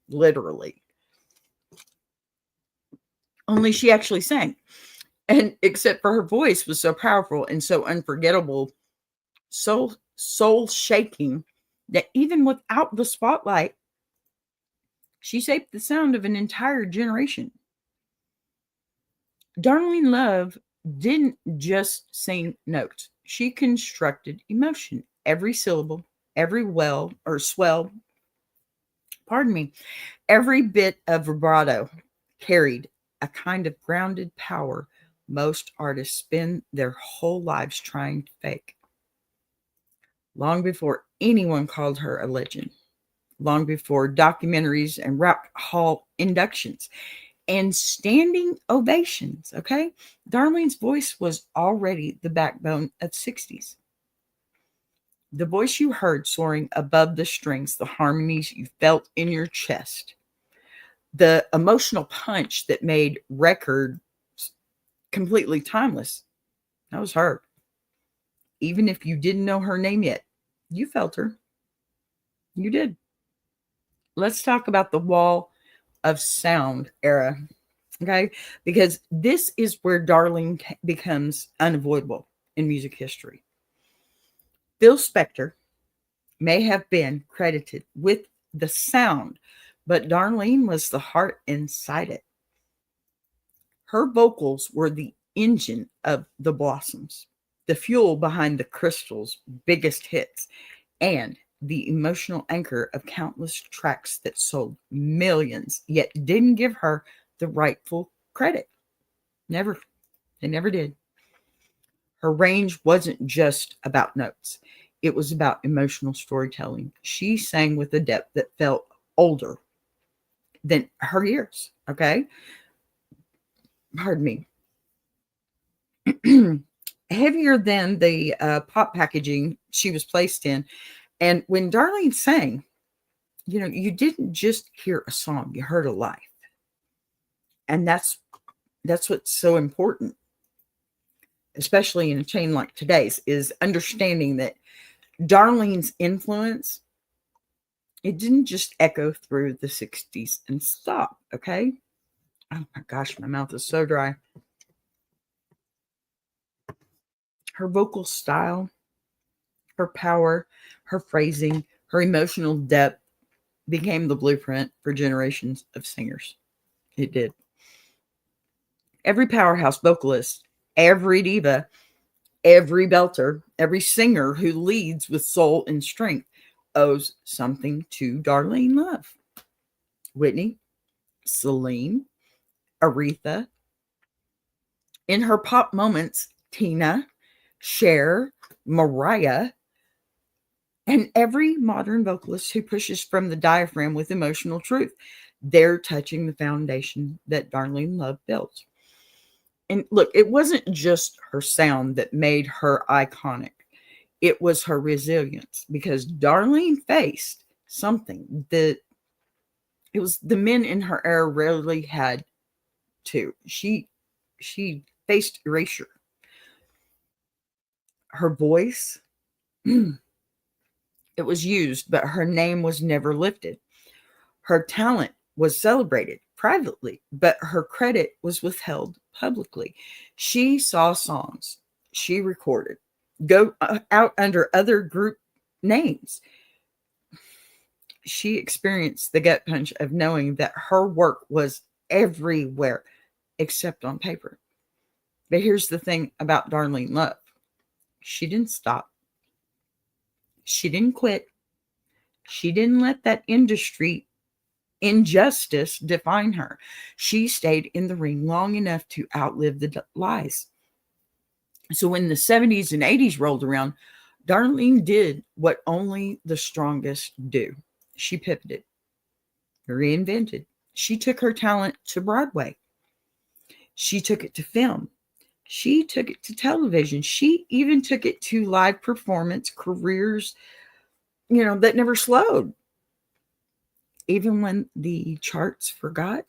literally. Only she actually sang. And except for her voice was so powerful and so unforgettable, so soul shaking, that even without the spotlight, she shaped the sound of an entire generation. Darlene Love didn't just sing notes. She constructed emotion. Every syllable, every well or swell, pardon me, every bit of vibrato carried a kind of grounded power most artists spend their whole lives trying to fake. Long before anyone called her a legend, long before documentaries and rap hall inductions and standing ovations, okay? Darlene's voice was already the backbone of 60s. The voice you heard soaring above the strings, the harmonies you felt in your chest, the emotional punch that made records completely timeless. That was her. Even if you didn't know her name yet, you felt her. You did. Let's talk about the wall of sound era. Okay. Because this is where Darlene becomes unavoidable in music history. Phil Spector may have been credited with the sound, but Darlene was the heart inside it. Her vocals were the engine of the Blossoms, the fuel behind the Crystal's biggest hits, and the emotional anchor of countless tracks that sold millions, yet didn't give her the rightful credit. Never. They never did. Her range wasn't just about notes, it was about emotional storytelling. She sang with a depth that felt older than her years. Okay. Pardon me. Heavier than the pop packaging she was placed in. And when Darlene sang, you didn't just hear a song, you heard a life. And that's what's so important, especially in a chain like today's, is understanding that Darlene's influence, it didn't just echo through the 60s and stop, okay? Oh my gosh, my mouth is so dry. Her vocal style, her power, her phrasing, her emotional depth became the blueprint for generations of singers. It did. Every powerhouse vocalist, every diva, every belter, every singer who leads with soul and strength owes something to Darlene Love. Whitney, Celine, Aretha. In her pop moments, Tina, Cher, Mariah, and every modern vocalist who pushes from the diaphragm with emotional truth. They're touching the foundation that Darlene Love built. And look, it wasn't just her sound that made her iconic. It was her resilience, because Darlene faced something that it was the men in her era rarely had to. She faced erasure. Her voice, it was used, but her name was never lifted. Her talent was celebrated privately, but her credit was withheld publicly. She saw songs she recorded go out under other group names. She experienced the gut punch of knowing that her work was everywhere except on paper. But here's the thing about Darlene Love. She didn't stop. She didn't quit. She didn't let that industry injustice define her. She stayed in the ring long enough to outlive the lies. So when the 70s and 80s rolled around, Darlene did what only the strongest do. She pivoted, reinvented. She took her talent to Broadway. She took it to film. She took it to television. She even took it to live performance careers, that never slowed. Even when the charts forgot,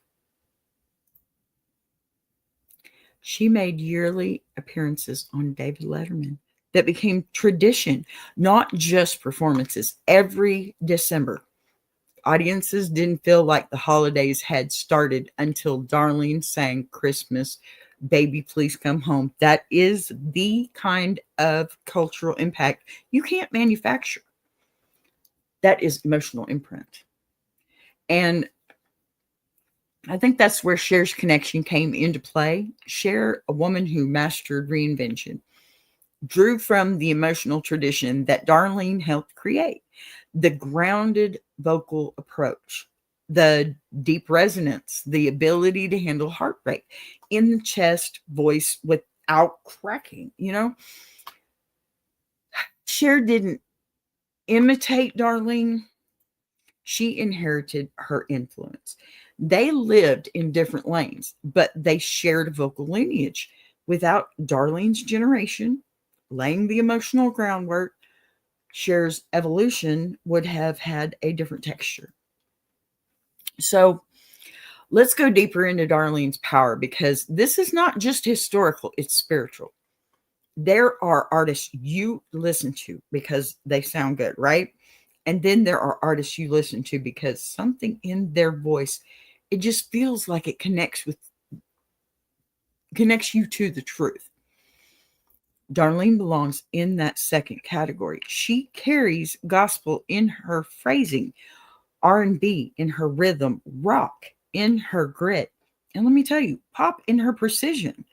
she made yearly appearances on David Letterman that became tradition, not just performances. Every December, audiences didn't feel like the holidays had started until Darlene sang Christmas, Baby Please Come Home. That is the kind of cultural impact you can't manufacture. That is emotional imprint. And I think that's where Cher's connection came into play. Cher, a woman who mastered reinvention, drew from the emotional tradition that Darlene helped create. The grounded vocal approach, the deep resonance, the ability to handle heartbreak in the chest voice without cracking. Cher didn't imitate Darlene. She inherited her influence. They lived in different lanes, but they shared a vocal lineage. Without Darlene's generation laying the emotional groundwork, Cher's evolution would have had a different texture. So let's go deeper into Darlene's power, because this is not just historical, it's spiritual. There are artists you listen to because they sound good, right? And then there are artists you listen to because something in their voice, it just feels like it connects you to the truth. Darlene belongs in that second category. She carries gospel in her phrasing, R&B in her rhythm, rock in her grit, and let me tell you, pop in her precision.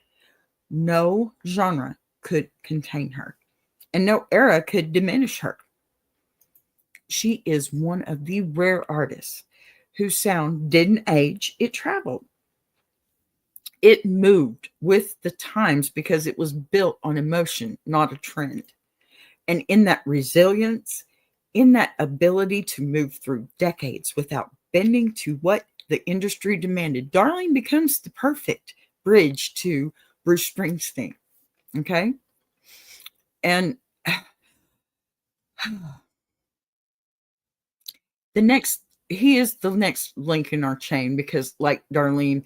No genre could contain her, and no era could diminish her. She is one of the rare artists whose sound didn't age, it traveled. It moved with the times because it was built on emotion, not a trend. And in that resilience, in that ability to move through decades without bending to what the industry demanded, Darling becomes the perfect bridge to Bruce Springsteen. Okay. And he is the next link in our chain because, like Darlene,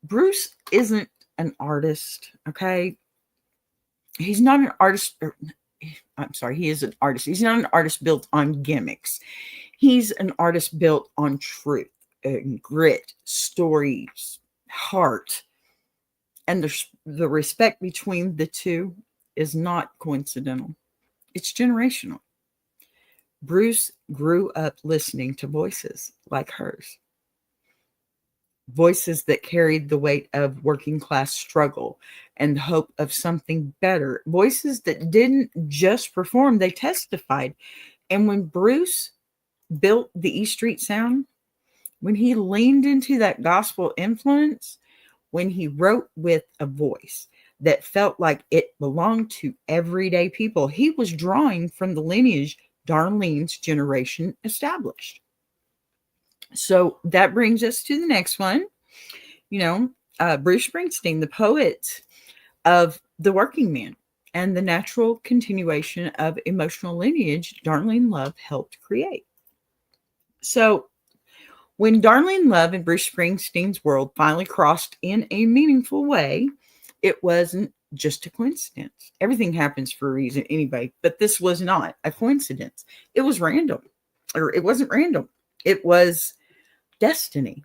Bruce isn't an artist. Okay. He's not an artist. I'm sorry, he is an artist. He's not an artist built on gimmicks. He's an artist built on truth and grit, stories, heart. And the respect between the two is not coincidental, it's generational. Bruce grew up listening to voices like hers, voices that carried the weight of working class struggle and the hope of something better, voices that didn't just perform, they testified. And when Bruce built the E Street sound, when he leaned into that gospel influence, when he wrote with a voice that felt like it belonged to everyday people, he was drawing from the lineage Darlene's generation established. So that brings us to the next one. Bruce Springsteen, the poet of the working man and the natural continuation of emotional lineage Darlene Love helped create. So when Darlene Love and Bruce Springsteen's world finally crossed in a meaningful way, it wasn't just a coincidence. Everything happens for a reason anyway, but this was not a coincidence. It was random, or it wasn't random. It was destiny.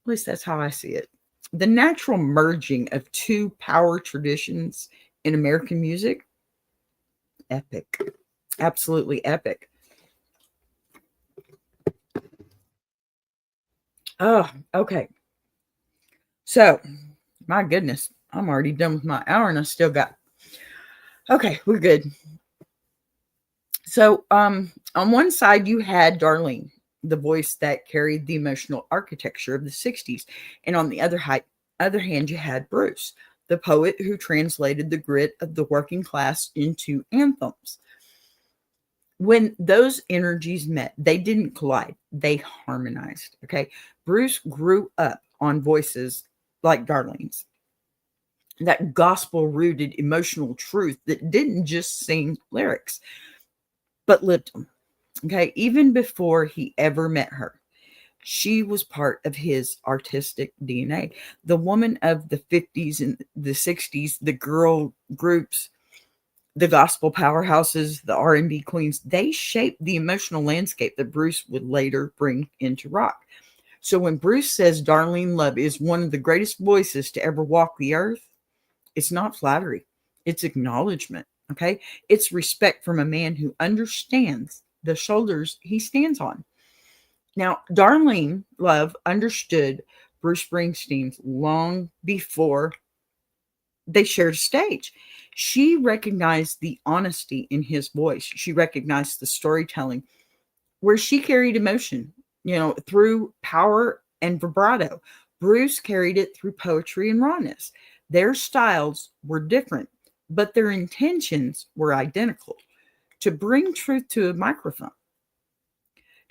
At least that's how I see it. The natural merging of two power traditions in American music, epic. Absolutely epic. Oh, okay. So, my goodness, I'm already done with my hour and I still got. Okay, we're good. So, on one side, you had Darlene, the voice that carried the emotional architecture of the 60s. And on the other hand, you had Bruce, the poet who translated the grit of the working class into anthems. When those energies met, they didn't collide, they harmonized. Okay. Bruce grew up on voices like Darlene's, that gospel rooted emotional truth that didn't just sing lyrics, but lived them. Okay. Even before he ever met her, she was part of his artistic DNA. The woman of the 50s and the 60s, the girl groups, the gospel powerhouses, the R&B queens, they shaped the emotional landscape that Bruce would later bring into rock. So when Bruce says Darlene Love is one of the greatest voices to ever walk the earth, it's not flattery. It's acknowledgement. Okay. It's respect from a man who understands the shoulders he stands on. Now, Darlene Love understood Bruce Springsteen's long before they shared a stage. She recognized the honesty in his voice. She recognized the storytelling where she carried emotion, through power and vibrato. Bruce carried it through poetry and rawness. Their styles were different, but their intentions were identical: to bring truth to a microphone,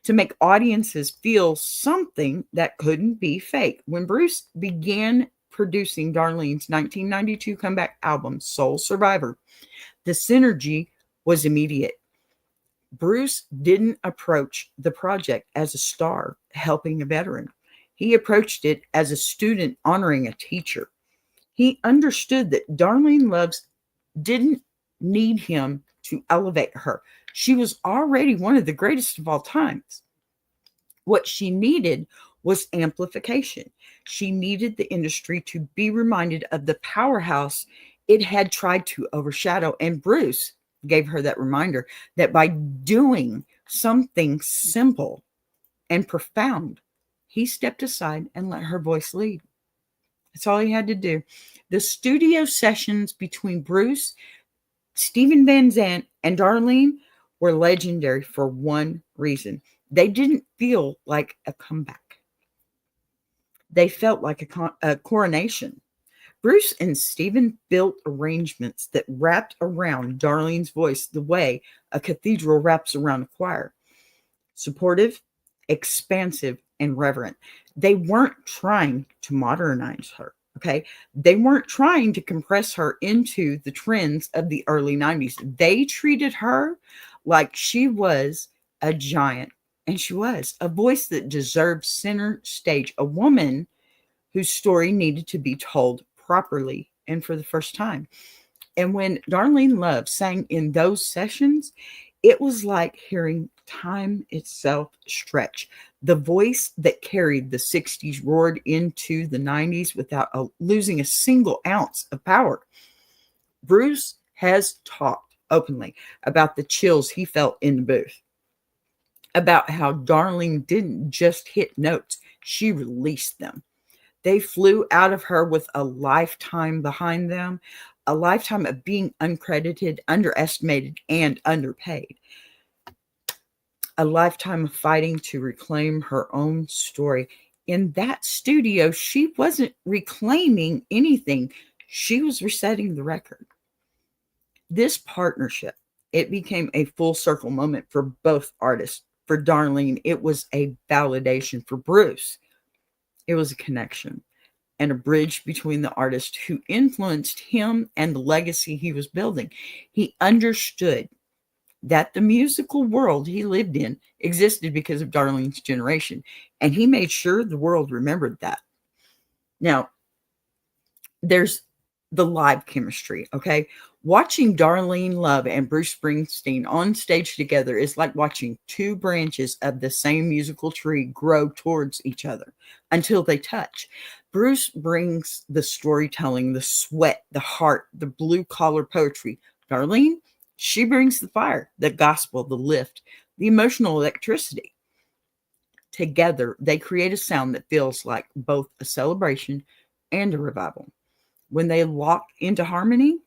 to make audiences feel something that couldn't be fake. When Bruce began producing Darlene's 1992 comeback album, Soul Survivor, the synergy was immediate. Bruce didn't approach the project as a star helping a veteran. He approached it as a student honoring a teacher. He understood that Darlene Loves didn't need him to elevate her. She was already one of the greatest of all times. What she needed was amplification. She needed the industry to be reminded of the powerhouse it had tried to overshadow. And Bruce gave her that reminder that by doing something simple and profound, he stepped aside and let her voice lead. That's all he had to do. The studio sessions between Bruce, Steven Van Zandt, and Darlene were legendary for one reason. They didn't feel like a comeback. They felt like a coronation. Bruce and Steven built arrangements that wrapped around Darlene's voice the way a cathedral wraps around a choir. Supportive, expansive, and reverent. They weren't trying to modernize her. Okay. They weren't trying to compress her into the trends of the early 90s. They treated her like she was a giant. And she was a voice that deserved center stage, a woman whose story needed to be told properly and for the first time. And when Darlene Love sang in those sessions, it was like hearing time itself stretch. The voice that carried the 60s roared into the 90s without losing a single ounce of power. Bruce has talked openly about the chills he felt in the booth, about how Darlene didn't just hit notes, she released them. They flew out of her with a lifetime behind them, a lifetime of being uncredited, underestimated, and underpaid. A lifetime of fighting to reclaim her own story. In that studio, she wasn't reclaiming anything. She was resetting the record. This partnership, it became a full circle moment for both artists. For Darlene, it was a validation. For Bruce, it was a connection and a bridge between the artist who influenced him and the legacy he was building. He understood that the musical world he lived in existed because of Darlene's generation, and he made sure the world remembered that. Now, there's the live chemistry, okay? Watching Darlene Love and Bruce Springsteen on stage together is like watching two branches of the same musical tree grow towards each other until they touch. Bruce brings the storytelling, the sweat, the heart, the blue-collar poetry. Darlene, she brings the fire, the gospel, the lift, the emotional electricity. Together, they create a sound that feels like both a celebration and a revival. When they lock into harmony,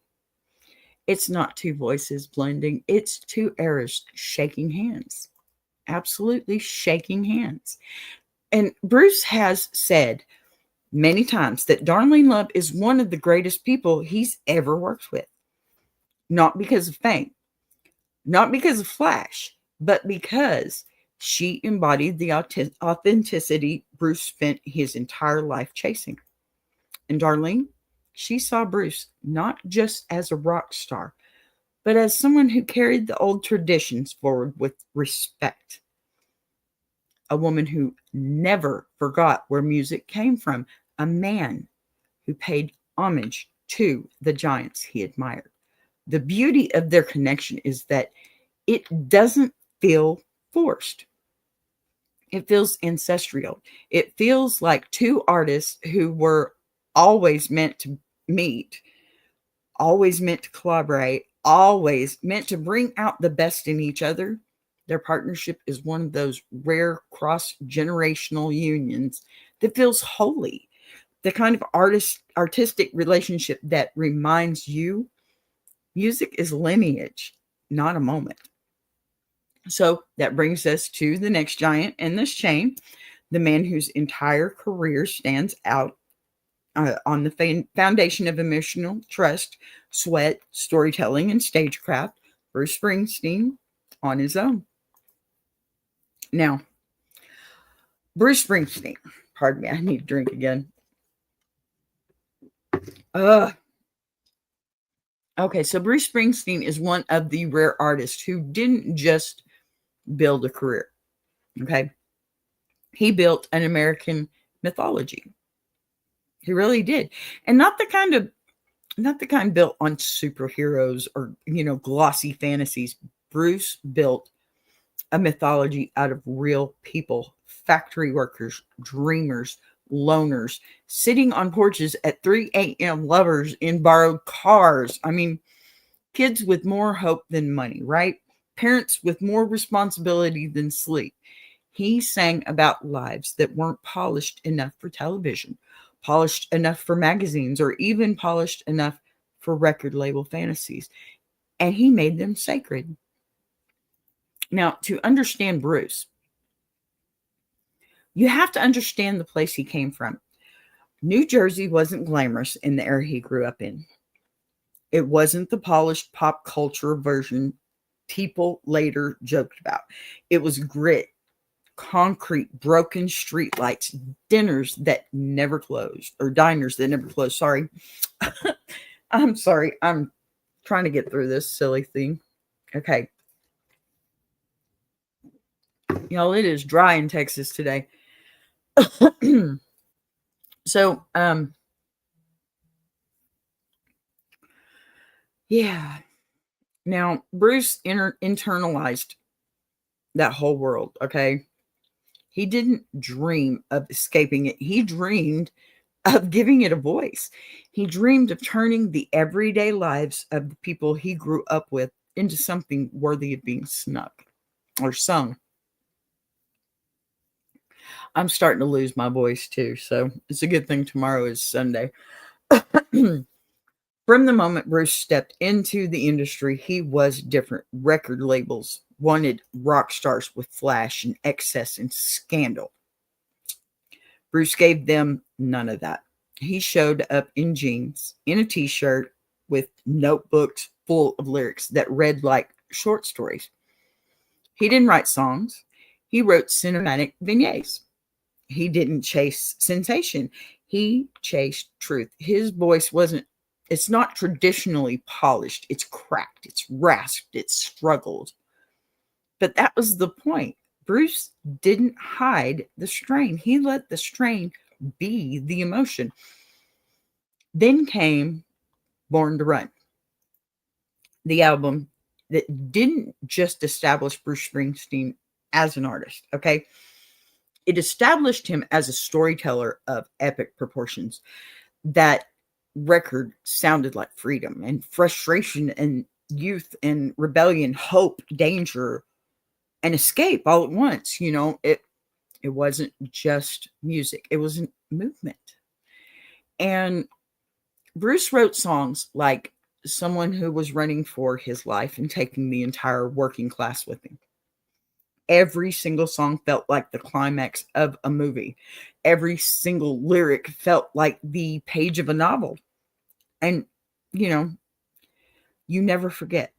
it's not two voices blending, it's two eras shaking hands. Absolutely shaking hands. And Bruce has said many times that Darlene Love is one of the greatest people he's ever worked with. Not because of fame, not because of flash, but because she embodied the authenticity Bruce spent his entire life chasing. And Darlene, she saw Bruce not just as a rock star, but as someone who carried the old traditions forward with respect. A woman who never forgot where music came from. A man who paid homage to the giants he admired. The beauty of their connection is that it doesn't feel forced. It feels ancestral. It feels like two artists who were always meant to meet, always meant to collaborate, always meant to bring out the best in each other. Their partnership is one of those rare cross-generational unions that feels holy. The kind of artistic relationship that reminds you music is lineage, not a moment. So that brings us to the next giant in this chain, the man whose entire career stands out on the foundation of emotional trust, sweat, storytelling, and stagecraft. Bruce Springsteen on his own. Now, Bruce Springsteen, pardon me, I need a drink again. Okay, so Bruce Springsteen is one of the rare artists who didn't just build a career. Okay. He built an American mythology. He really did. And not the kind built on superheroes or, glossy fantasies, Bruce built a mythology out of real people, factory workers, dreamers, loners, sitting on porches at 3 a.m., lovers in borrowed cars. I mean, kids with more hope than money, right? Parents with more responsibility than sleep. He sang about lives that weren't polished enough for television, polished enough for magazines, or even polished enough for record label fantasies. And he made them sacred. Now, to understand Bruce, you have to understand the place he came from. New Jersey wasn't glamorous in the era he grew up in. It wasn't the polished pop culture version people later joked about. It was grit, concrete, broken streetlights, dinners that never closed, or diners that never closed. Sorry. I'm sorry. I'm trying to get through this silly thing. Okay. Y'all, it is dry in Texas today. So, yeah. Now, Bruce internalized that whole world, okay? He didn't dream of escaping it. He dreamed of giving it a voice. He dreamed of turning the everyday lives of the people he grew up with into something worthy of being snuck or sung. I'm starting to lose my voice too, so it's a good thing tomorrow is Sunday. From the moment Bruce stepped into the industry, he was different. Record labels wanted rock stars with flash and excess and scandal. Bruce gave them none of that. He showed up in jeans, in a t-shirt, with notebooks full of lyrics that read like short stories. He didn't write songs. He wrote cinematic vignettes. He didn't chase sensation. He chased truth. His voice it's not traditionally polished. It's cracked. It's rasped. It's struggled. But that was the point. Bruce didn't hide the strain. He let the strain be the emotion. Then came Born to Run, the album that didn't just establish Bruce Springsteen as an artist, okay? It established him as a storyteller of epic proportions. That record sounded like freedom and frustration and youth and rebellion, hope, danger, and escape all at once. It wasn't just music. It was a movement. And Bruce wrote songs like someone who was running for his life and taking the entire working class with him. Every single song felt like the climax of a movie. Every single lyric felt like the page of a novel. And, you never forget.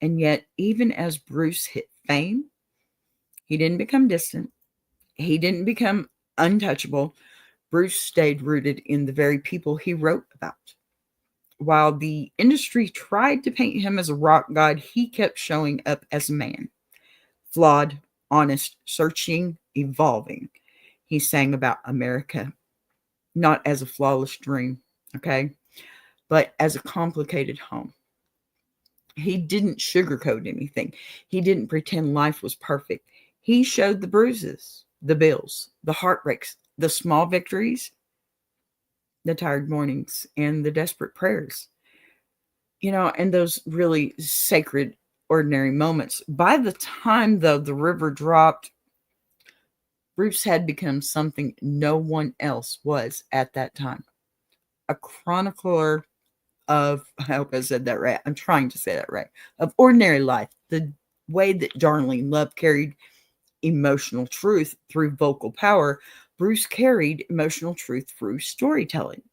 And yet, even as Bruce hit fame, he didn't become distant. He didn't become untouchable. Bruce stayed rooted in the very people he wrote about. While the industry tried to paint him as a rock god, he kept showing up as a man. Flawed, honest, searching, evolving. He sang about America, not as a flawless dream, okay, but as a complicated home. He didn't sugarcoat anything. He didn't pretend life was perfect. He showed the bruises, the bills, the heartbreaks, the small victories, the tired mornings, and the desperate prayers. And those really sacred, ordinary moments. By the time, though, the river dropped, Bruce had become something no one else was at that time. A chronicler of, I hope I said that right. I'm trying to say that right. Of ordinary life. The way that Darlene Love carried emotional truth through vocal power, Bruce carried emotional truth through storytelling.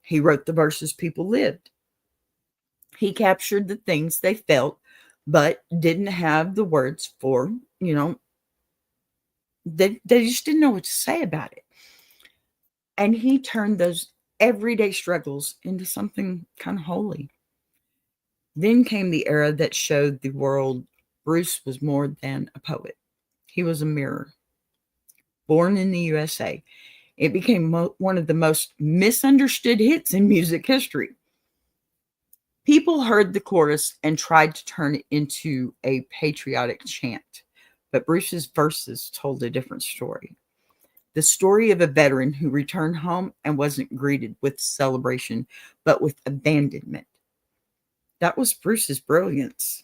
He wrote the verses people lived. He captured the things they felt, but didn't have the words for, they just didn't know what to say about it. And he turned those everyday struggles into something kind of holy. Then came the era that showed the world Bruce was more than a poet. He was a mirror. Born in the USA, it became one of the most misunderstood hits in music history. People heard the chorus and tried to turn it into a patriotic chant, but Bruce's verses told a different story. The story of a veteran who returned home and wasn't greeted with celebration, but with abandonment. That was Bruce's brilliance.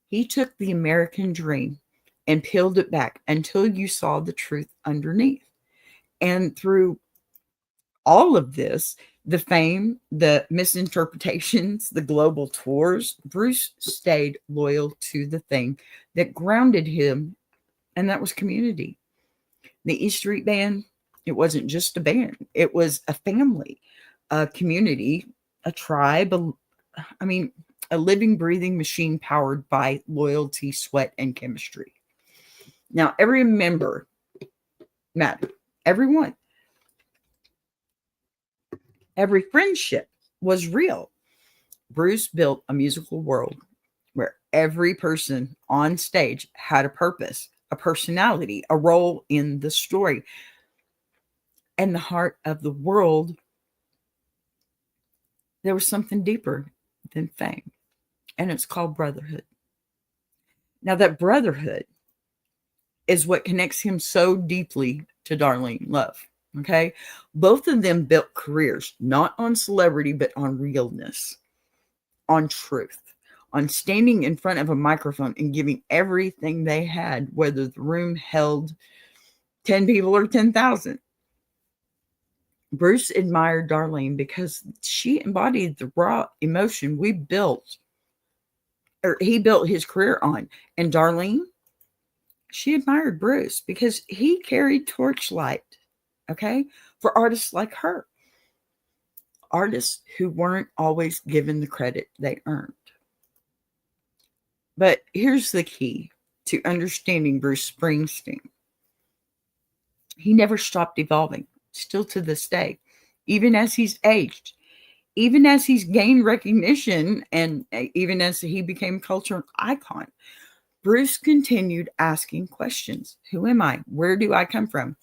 He took the American dream and peeled it back until you saw the truth underneath. And through all of this, the fame, the misinterpretations, the global tours, Bruce stayed loyal to the thing that grounded him, and that was community. The E Street Band, it wasn't just a band, it was a family, a community, a tribe, I mean, a living, breathing machine powered by loyalty, sweat, and chemistry. Now, every member mattered, everyone. Every friendship was real. Bruce built a musical world where every person on stage had a purpose, a personality, a role in the story. And the heart of the world, there was something deeper than fame, and it's called brotherhood. Now, that brotherhood is what connects him so deeply to Darlene Love. Okay. Both of them built careers, not on celebrity, but on realness, on truth, on standing in front of a microphone and giving everything they had, whether the room held 10 people or 10,000. Bruce admired Darlene because she embodied the raw emotion we built, or he built his career on. And Darlene, she admired Bruce because he carried torchlight, okay, for artists like her, artists who weren't always given the credit they earned. But here's the key to understanding Bruce Springsteen. He never stopped evolving, still to this day, even as he's aged, even as he's gained recognition, and even as he became a cultural icon. Bruce continued asking questions. Who am I? Where do I come from?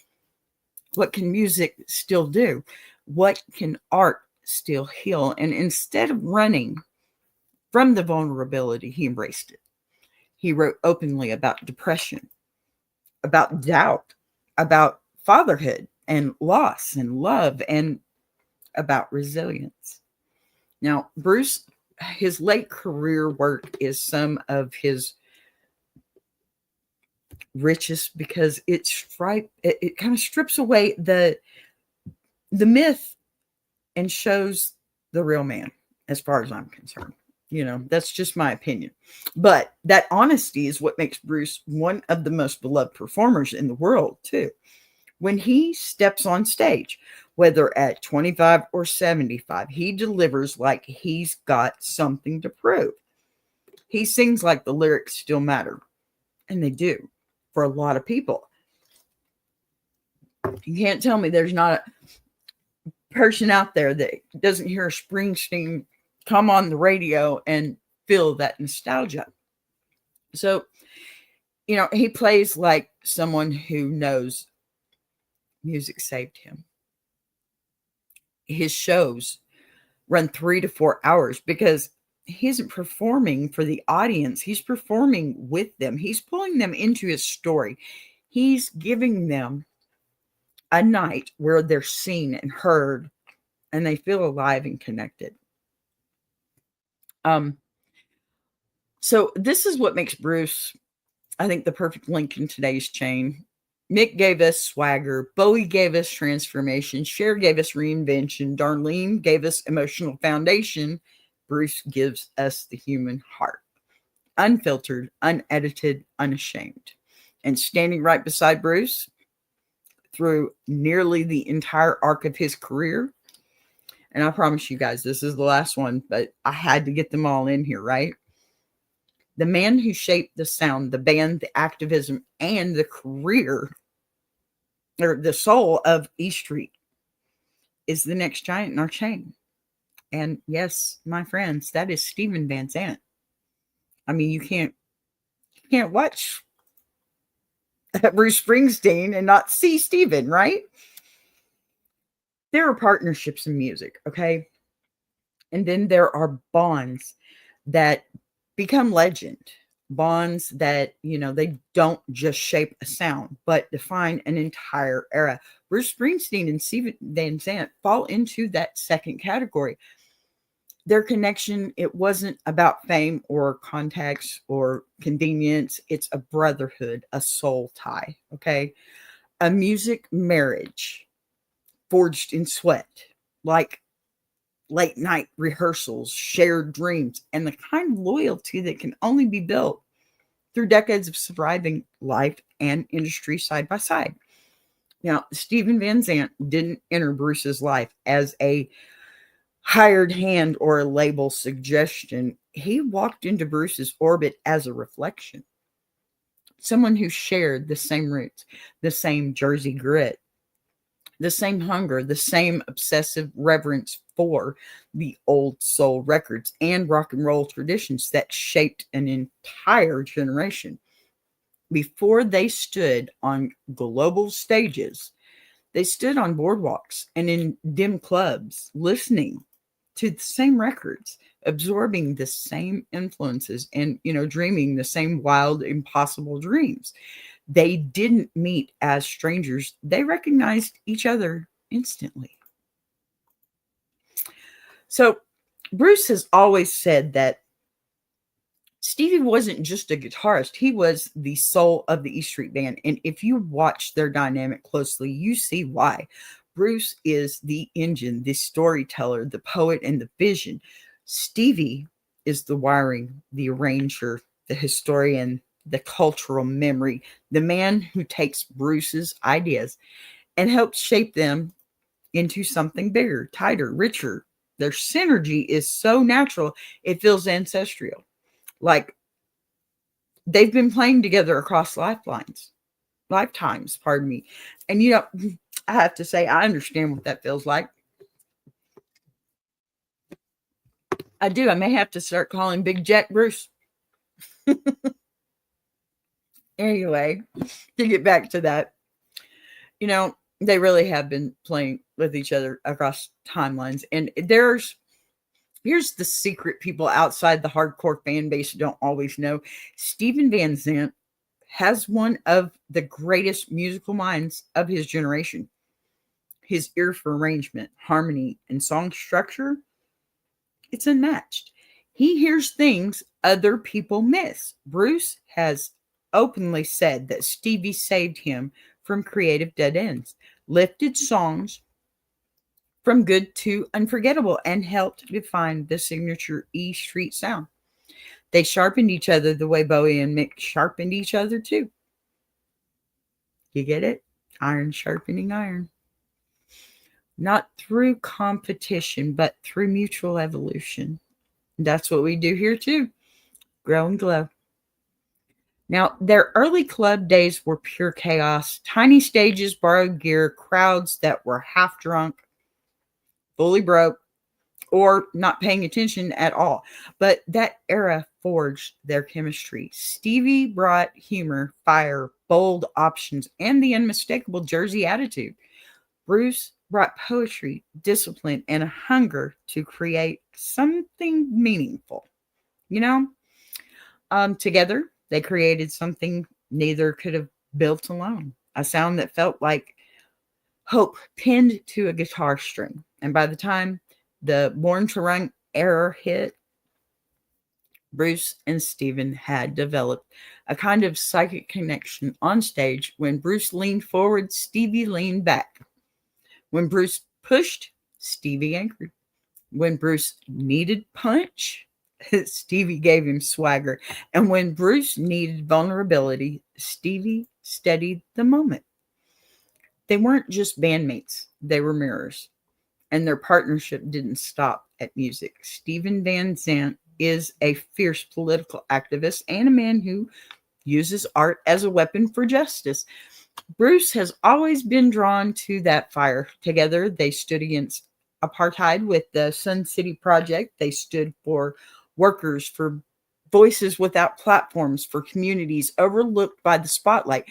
What can music still do? What can art still heal? And instead of running from the vulnerability, he embraced it. He wrote openly about depression, about doubt, about fatherhood and loss and love, and about resilience. Now, Bruce, his late career work is some of his richest because it kind of strips away the myth and shows the real man, as far as I'm concerned. That's just my opinion. But that honesty is what makes Bruce one of the most beloved performers in the world, too. When he steps on stage, whether at 25 or 75, he delivers like he's got something to prove. He sings like the lyrics still matter, and they do for a lot of people. You can't tell me there's not a person out there that doesn't hear Springsteen come on the radio and feel that nostalgia. So, he plays like someone who knows music saved him. His shows run 3 to 4 hours because he isn't performing for the audience. He's performing with them. He's pulling them into his story. He's giving them a night where they're seen and heard and they feel alive and connected. So this is what makes Bruce, I think, the perfect link in today's chain. Mick gave us swagger. Bowie gave us transformation. Cher gave us reinvention. Darlene gave us emotional foundation. Bruce gives us the human heart. Unfiltered, unedited, unashamed. And standing right beside Bruce through nearly the entire arc of his career. And I promise you guys, this is the last one, but I had to get them all in here, right? The man who shaped the sound, the band, the activism, and the career, or the soul of E Street, is the next giant in our chain. And yes, my friends, that is Steven Van Zandt. I mean, you can't watch Bruce Springsteen and not see Steven, right? There are partnerships in music, okay? And then there are bonds that become legend. Bonds that, they don't just shape a sound, but define an entire era. Bruce Springsteen and Steven Van Zandt fall into that second category. Their connection, it wasn't about fame or contacts or convenience. It's a brotherhood, a soul tie, okay? A music marriage forged in sweat, like late night rehearsals, shared dreams, and the kind of loyalty that can only be built through decades of surviving life and industry side by side. Now, Steven Van Zandt didn't enter Bruce's life as a hired hand or a label suggestion. He walked into Bruce's orbit as a reflection. Someone who shared the same roots, the same Jersey grit, the same hunger, the same obsessive reverence for the old soul records and rock and roll traditions that shaped an entire generation. Before they stood on global stages, they stood on boardwalks and in dim clubs, listening to the same records, absorbing the same influences, and dreaming the same wild, impossible dreams. They didn't meet as strangers. They recognized each other instantly. So Bruce has always said that Stevie wasn't just a guitarist. He was the soul of the E Street Band. And if you watch their dynamic closely, you see why. Bruce is the engine, the storyteller, the poet, and the vision. Stevie is the wiring, the arranger, the historian, the cultural memory, the man who takes Bruce's ideas and helps shape them into something bigger, tighter, richer. Their synergy is so natural, it feels ancestral. Like they've been playing together across lifetimes, pardon me. And I have to say, I understand what that feels like. I do. I may have to start calling Big Jack Bruce. Anyway, to get back to that, they really have been playing with each other across timelines. And here's the secret people outside the hardcore fan base don't always know. Steven Van Zandt has one of the greatest musical minds of his generation. His ear for arrangement, harmony, and song structure, it's unmatched. He hears things other people miss. Bruce has openly said that Stevie saved him from creative dead ends, lifted songs from good to unforgettable, and helped define the signature E Street sound. They sharpened each other the way Bowie and Mick sharpened each other too. You get it? Iron sharpening iron. Not through competition, but through mutual evolution. That's what we do here too. Grow and glow. Now, their early club days were pure chaos. Tiny stages, borrowed gear, crowds that were half drunk, fully broke, or not paying attention at all. But that era forged their chemistry. Stevie brought humor, fire, bold options, and the unmistakable Jersey attitude. Bruce brought poetry, discipline, and a hunger to create something meaningful. Together, they created something neither could have built alone. A sound that felt like hope pinned to a guitar string. And by the time the Born to Run era hit, Bruce and Steven had developed a kind of psychic connection on stage. When Bruce leaned forward, Stevie leaned back. When Bruce pushed, Stevie anchored. When Bruce needed punch, Stevie gave him swagger. And when Bruce needed vulnerability, Stevie steadied the moment. They weren't just bandmates, they were mirrors. And their partnership didn't stop at music. Steven Van Zandt is a fierce political activist and a man who uses art as a weapon for justice. Bruce has always been drawn to that fire. Together, they stood against apartheid with the Sun City Project. They stood for workers, for voices without platforms, for communities overlooked by the spotlight.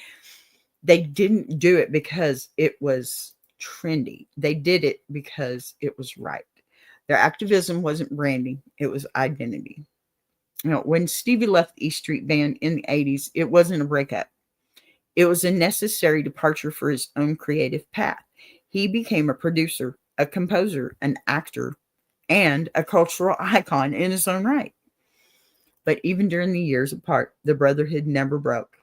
They didn't do it because it was trendy. They did it because it was right. Their activism wasn't branding, it was identity. When Stevie left the E Street Band in the 80s, it wasn't a breakup. It was a necessary departure for his own creative path. He became a producer, a composer, an actor, and a cultural icon in his own right. But even during the years apart, the brotherhood never broke.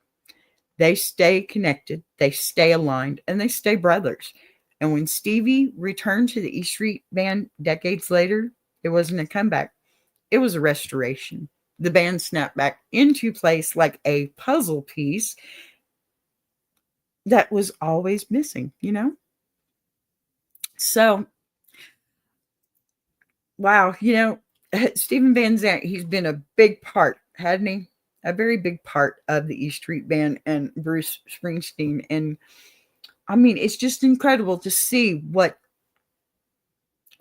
They stay connected, they stay aligned, and they stay brothers. And when Stevie returned to the E Street Band decades later, it wasn't a comeback, it was a restoration. The band snapped back into place like a puzzle piece that was always missing. So, wow, Stephen Van Zandt, he's been a big part, hadn't he? A very big part of the E Street Band and Bruce Springsteen. And I mean, it's just incredible to see what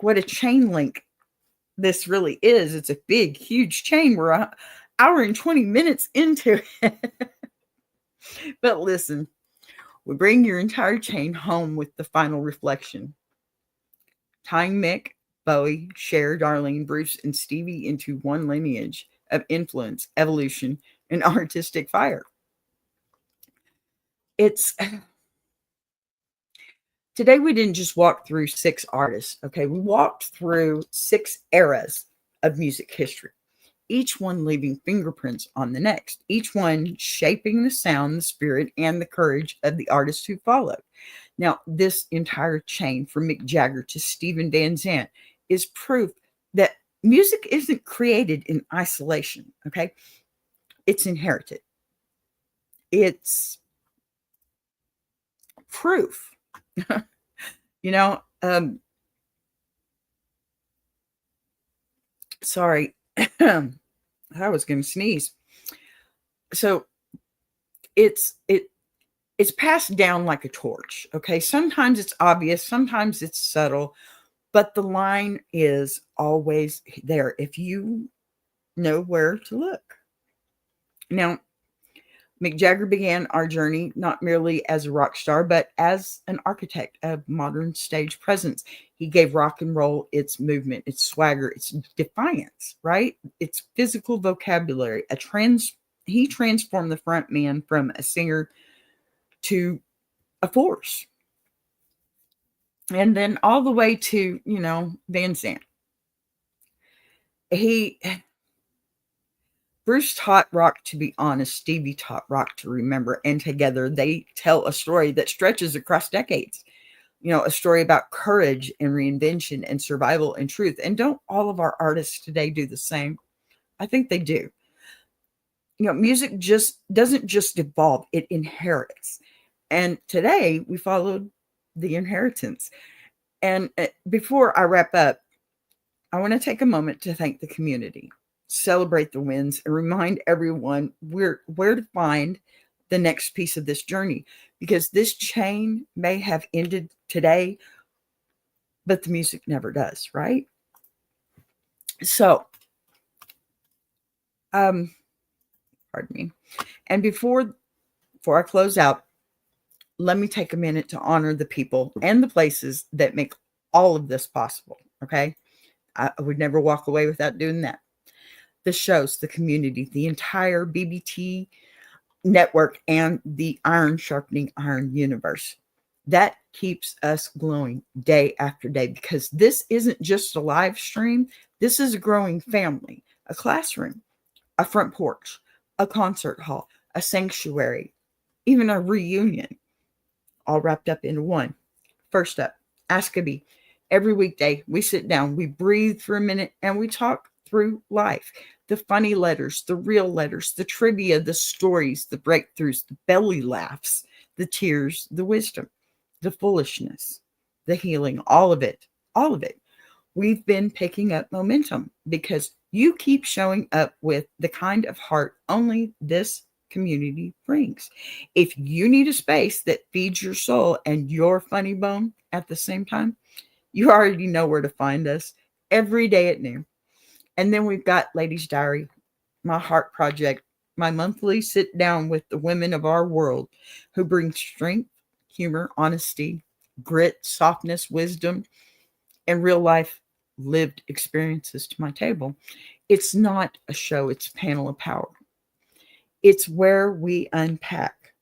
a chain link this really is. It's a big, huge chain. We're an hour and 20 minutes into it. But listen, we bring your entire chain home with the final reflection. Tying Mick, Bowie, Cher, Darlene, Bruce, and Stevie into one lineage of influence, evolution, and artistic fire. Today we didn't just walk through 6 artists, okay? We walked through 6 eras of music history, each one leaving fingerprints on the next, each one shaping the sound, the spirit, and the courage of the artists who followed. Now, this entire chain from Mick Jagger to Stephen Van Zandt is proof that music isn't created in isolation, okay? It's inherited. It's proof. Sorry, I was going to sneeze. So it's passed down like a torch. Okay. Sometimes it's obvious. Sometimes it's subtle, but the line is always there if you know where to look. Now, Mick Jagger began our journey not merely as a rock star, but as an architect of modern stage presence. He gave rock and roll its movement, its swagger, its defiance, right? Its physical vocabulary. He transformed the front man from a singer to a force. And then all the way to, Van Zandt. Bruce taught rock to be honest. Stevie taught rock to remember. And together they tell a story that stretches across decades. A story about courage and reinvention and survival and truth. And don't all of our artists today do the same? I think they do. Music just doesn't just evolve, it inherits. And today we followed the inheritance. And before I wrap up, I want to take a moment to thank the community, celebrate the wins, and remind everyone where to find the next piece of this journey, because this chain may have ended today, but the music never does, right? So, pardon me. And before I close out, let me take a minute to honor the people and the places that make all of this possible, okay? I would never walk away without doing that. The shows, the community, the entire BBT network, and the iron sharpening iron universe. That keeps us glowing day after day, because this isn't just a live stream. This is a growing family, a classroom, a front porch, a concert hall, a sanctuary, even a reunion, all wrapped up into one. First up, Ask a Bee. Every weekday, we sit down, we breathe for a minute, and we talk through life. The funny letters, the real letters, the trivia, the stories, the breakthroughs, the belly laughs, the tears, the wisdom, the foolishness, the healing, all of it, all of it. We've been picking up momentum because you keep showing up with the kind of heart only this community brings. If you need a space that feeds your soul and your funny bone at the same time, you already know where to find us every day at noon. And then we've got Ladies Diary, my heart project, my monthly sit down with the women of our world who bring strength, humor, honesty, grit, softness, wisdom, and real life lived experiences to my table. It's not a show, it's a panel of power. It's where we unpack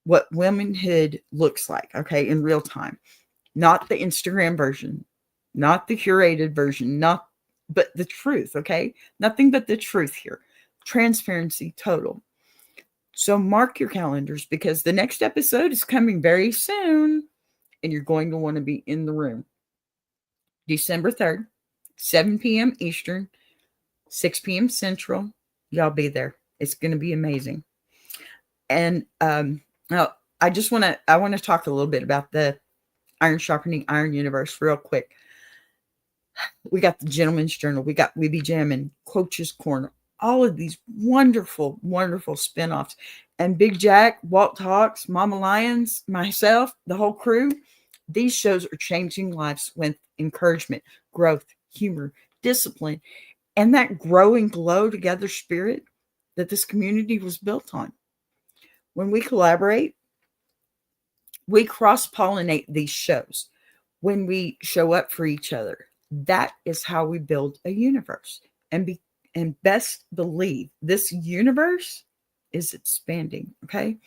what womanhood looks like, okay, in real time. Not the Instagram version, not the curated version, but the truth, okay? Nothing but the truth here. Transparency total. So mark your calendars because the next episode is coming very soon and you're going to want to be in the room. December 3rd, 7 p.m. Eastern, 6 p.m. Central. Y'all be there. It's going to be amazing. And now I want to talk a little bit about the Iron Sharpening Iron universe real quick. We got the Gentleman's Journal. We got We Be Jammin', Coach's Corner, all of these wonderful, wonderful spinoffs. And Big Jack, Walt Talks, Mama Lions, myself, the whole crew. These shows are changing lives with encouragement, growth, humor, discipline, and that growing glow together spirit that this community was built on. When we collaborate, we cross-pollinate these shows. When we show up for each other, that is how we build a universe. And best believe this universe is expanding, okay?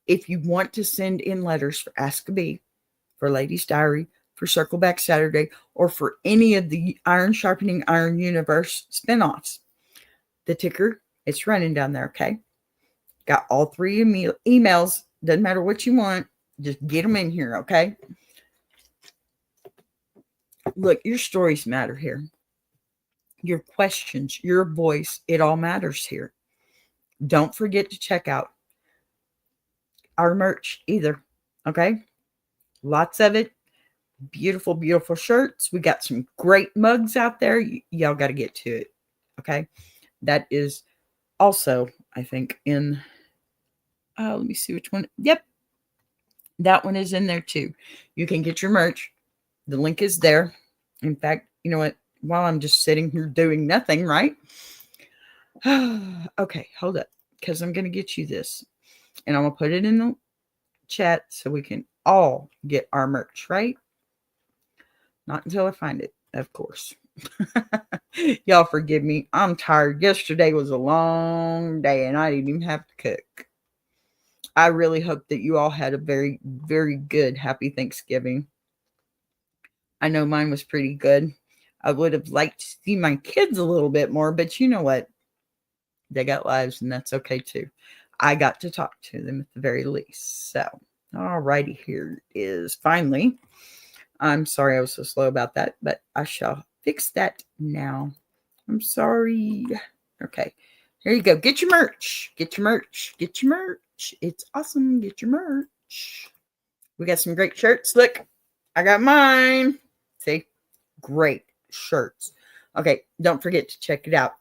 If you want to send in letters for Ask a Bee, for Ladies Diary, for Circle Back Saturday, or for any of the Iron Sharpening Iron universe spinoffs, the ticker, it's running down there, okay? Got all three emails. Doesn't matter what you want. Just get them in here, okay? Look, your stories matter here. Your questions, your voice, it all matters here. Don't forget to check out our merch either, okay? Lots of it. Beautiful, beautiful shirts. We got some great mugs out there. Y'all got to get to it, okay? That is also, I think, in... let me see which one. Yep. That one is in there too. You can get your merch. The link is there. In fact, you know what? While I'm just sitting here doing nothing, right? Okay, hold up. Because I'm going to get you this. And I'm going to put it in the chat so we can all get our merch, right? Not until I find it, of course. Y'all forgive me. I'm tired. Yesterday was a long day and I didn't even have to cook. I really hope that you all had a very, very good, happy Thanksgiving. I know mine was pretty good. I would have liked to see my kids a little bit more, but you know what? They got lives and that's okay too. I got to talk to them at the very least. So, alrighty, here is finally. I'm sorry I was so slow about that, but I shall fix that now. I'm sorry. Okay, here you go. Get your merch. Get your merch. Get your merch. It's awesome. Get your merch. We got some great shirts. Look, I got mine. See? Great shirts. Okay, don't forget to check it out.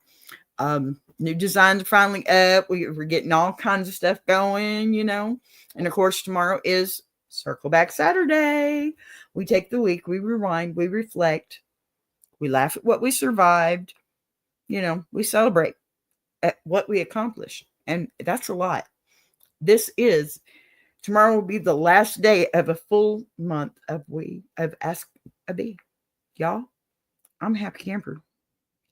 New designs are finally up. We're getting all kinds of stuff going, you know. And of course, tomorrow is Circle Back Saturday. We take the week, we rewind, we reflect, we laugh at what we survived. You know, we celebrate at what we accomplished. And that's a lot. Tomorrow will be the last day of a full month of Ask a Bee. Y'all, I'm a happy camper.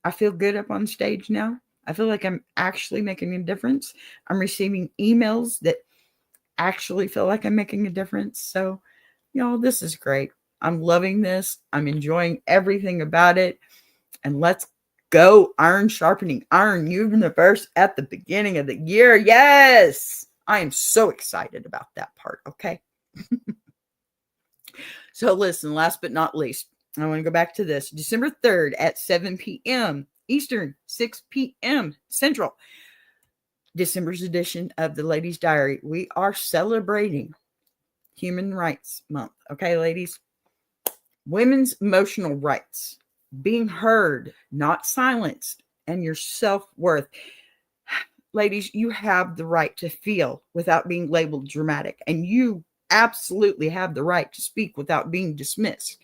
I feel good up on stage now. I feel like I'm actually making a difference. I'm receiving emails that actually feel like I'm making a difference. So, y'all, this is great. I'm loving this. I'm enjoying everything about it. And let's go Iron Sharpening Iron universe at the beginning of the year. Yes! I am so excited about that part, okay? So listen, last but not least, I want to go back to this. December 3rd at 7 p.m. Eastern, 6 p.m. Central. December's edition of the Ladies Diary. We are celebrating Human Rights Month. Okay, ladies? Women's emotional rights. Being heard, not silenced, and your self-worth. Ladies, you have the right to feel without being labeled dramatic. And you absolutely have the right to speak without being dismissed.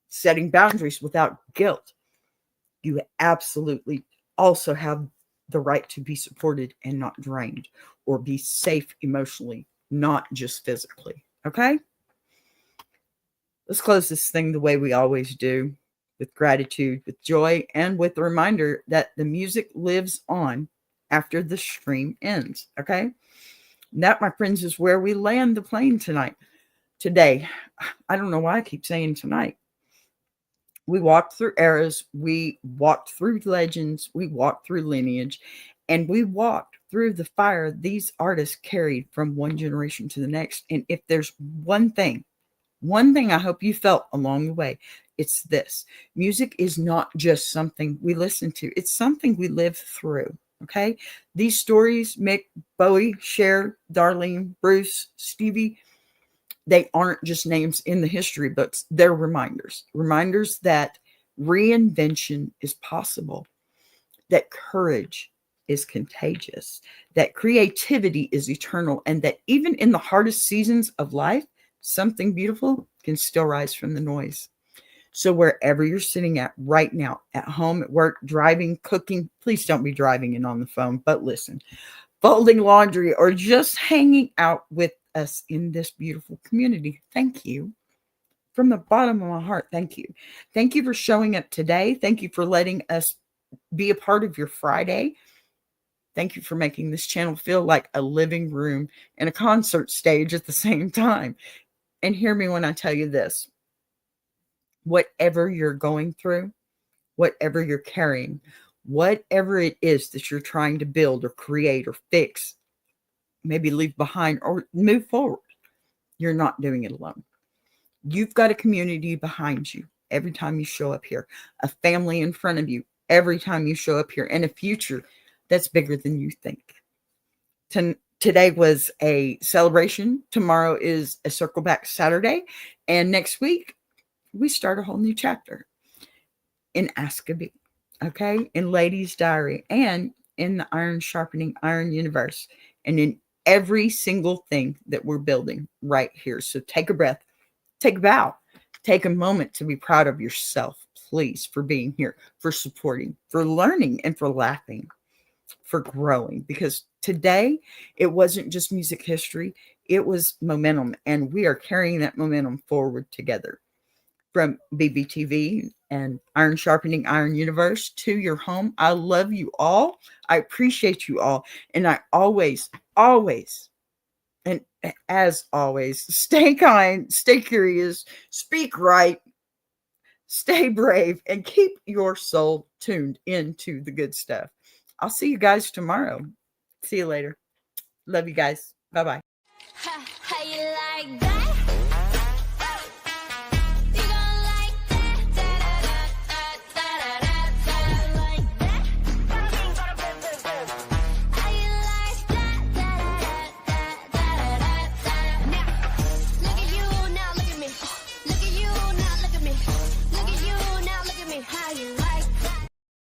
Setting boundaries without guilt. You absolutely also have the right to be supported and not drained, or be safe emotionally, not just physically. Okay? Let's close this thing the way we always do. with gratitude, with joy, and with the reminder that the music lives on after the stream ends. Okay. And that, my friends, is where we land the plane today. I don't know why I keep saying tonight. We walked through eras, we walked through legends, we walked through lineage, and we walked through the fire these artists carried from one generation to the next. And if there's one thing I hope you felt along the way, it's this: music is not just something we listen to, it's something we live through. Okay. These stories, Mick, Bowie, Cher, Darlene, Bruce, Stevie, they aren't just names in the history books. They're reminders that reinvention is possible, that courage is contagious, that creativity is eternal, and that even in the hardest seasons of life, something beautiful can still rise from the noise. So wherever you're sitting at right now, at home, at work, driving, cooking, please don't be driving and on the phone, but listen, folding laundry, or just hanging out with us in this beautiful community. Thank you. From the bottom of my heart, thank you. Thank you for showing up today. Thank you for letting us be a part of your Friday. Thank you for making this channel feel like a living room and a concert stage at the same time. And hear me when I tell you this: whatever you're going through, whatever you're carrying, whatever it is that you're trying to build or create or fix, maybe leave behind or move forward, you're not doing it alone. You've got a community behind you every time you show up here, a family in front of you every time you show up here, and a future that's bigger than you think. Today was a celebration. Tomorrow is a Circle Back Saturday. And next week, we start a whole new chapter in Ask a Bee, okay? In Ladies' Diary, and in the Iron Sharpening Iron universe, and in every single thing that we're building right here. So take a breath, take a bow, take a moment to be proud of yourself, please, for being here, for supporting, for learning, and for laughing, for growing. Because today, it wasn't just music history, it was momentum, and we are carrying that momentum forward together. From BBTV and Iron Sharpening Iron Universe to your home, I love you all. I appreciate you all. And I always, and as always, stay kind, stay curious, speak right, stay brave, and keep your soul tuned into the good stuff. I'll see you guys tomorrow. See you later. Love you guys. Bye-bye.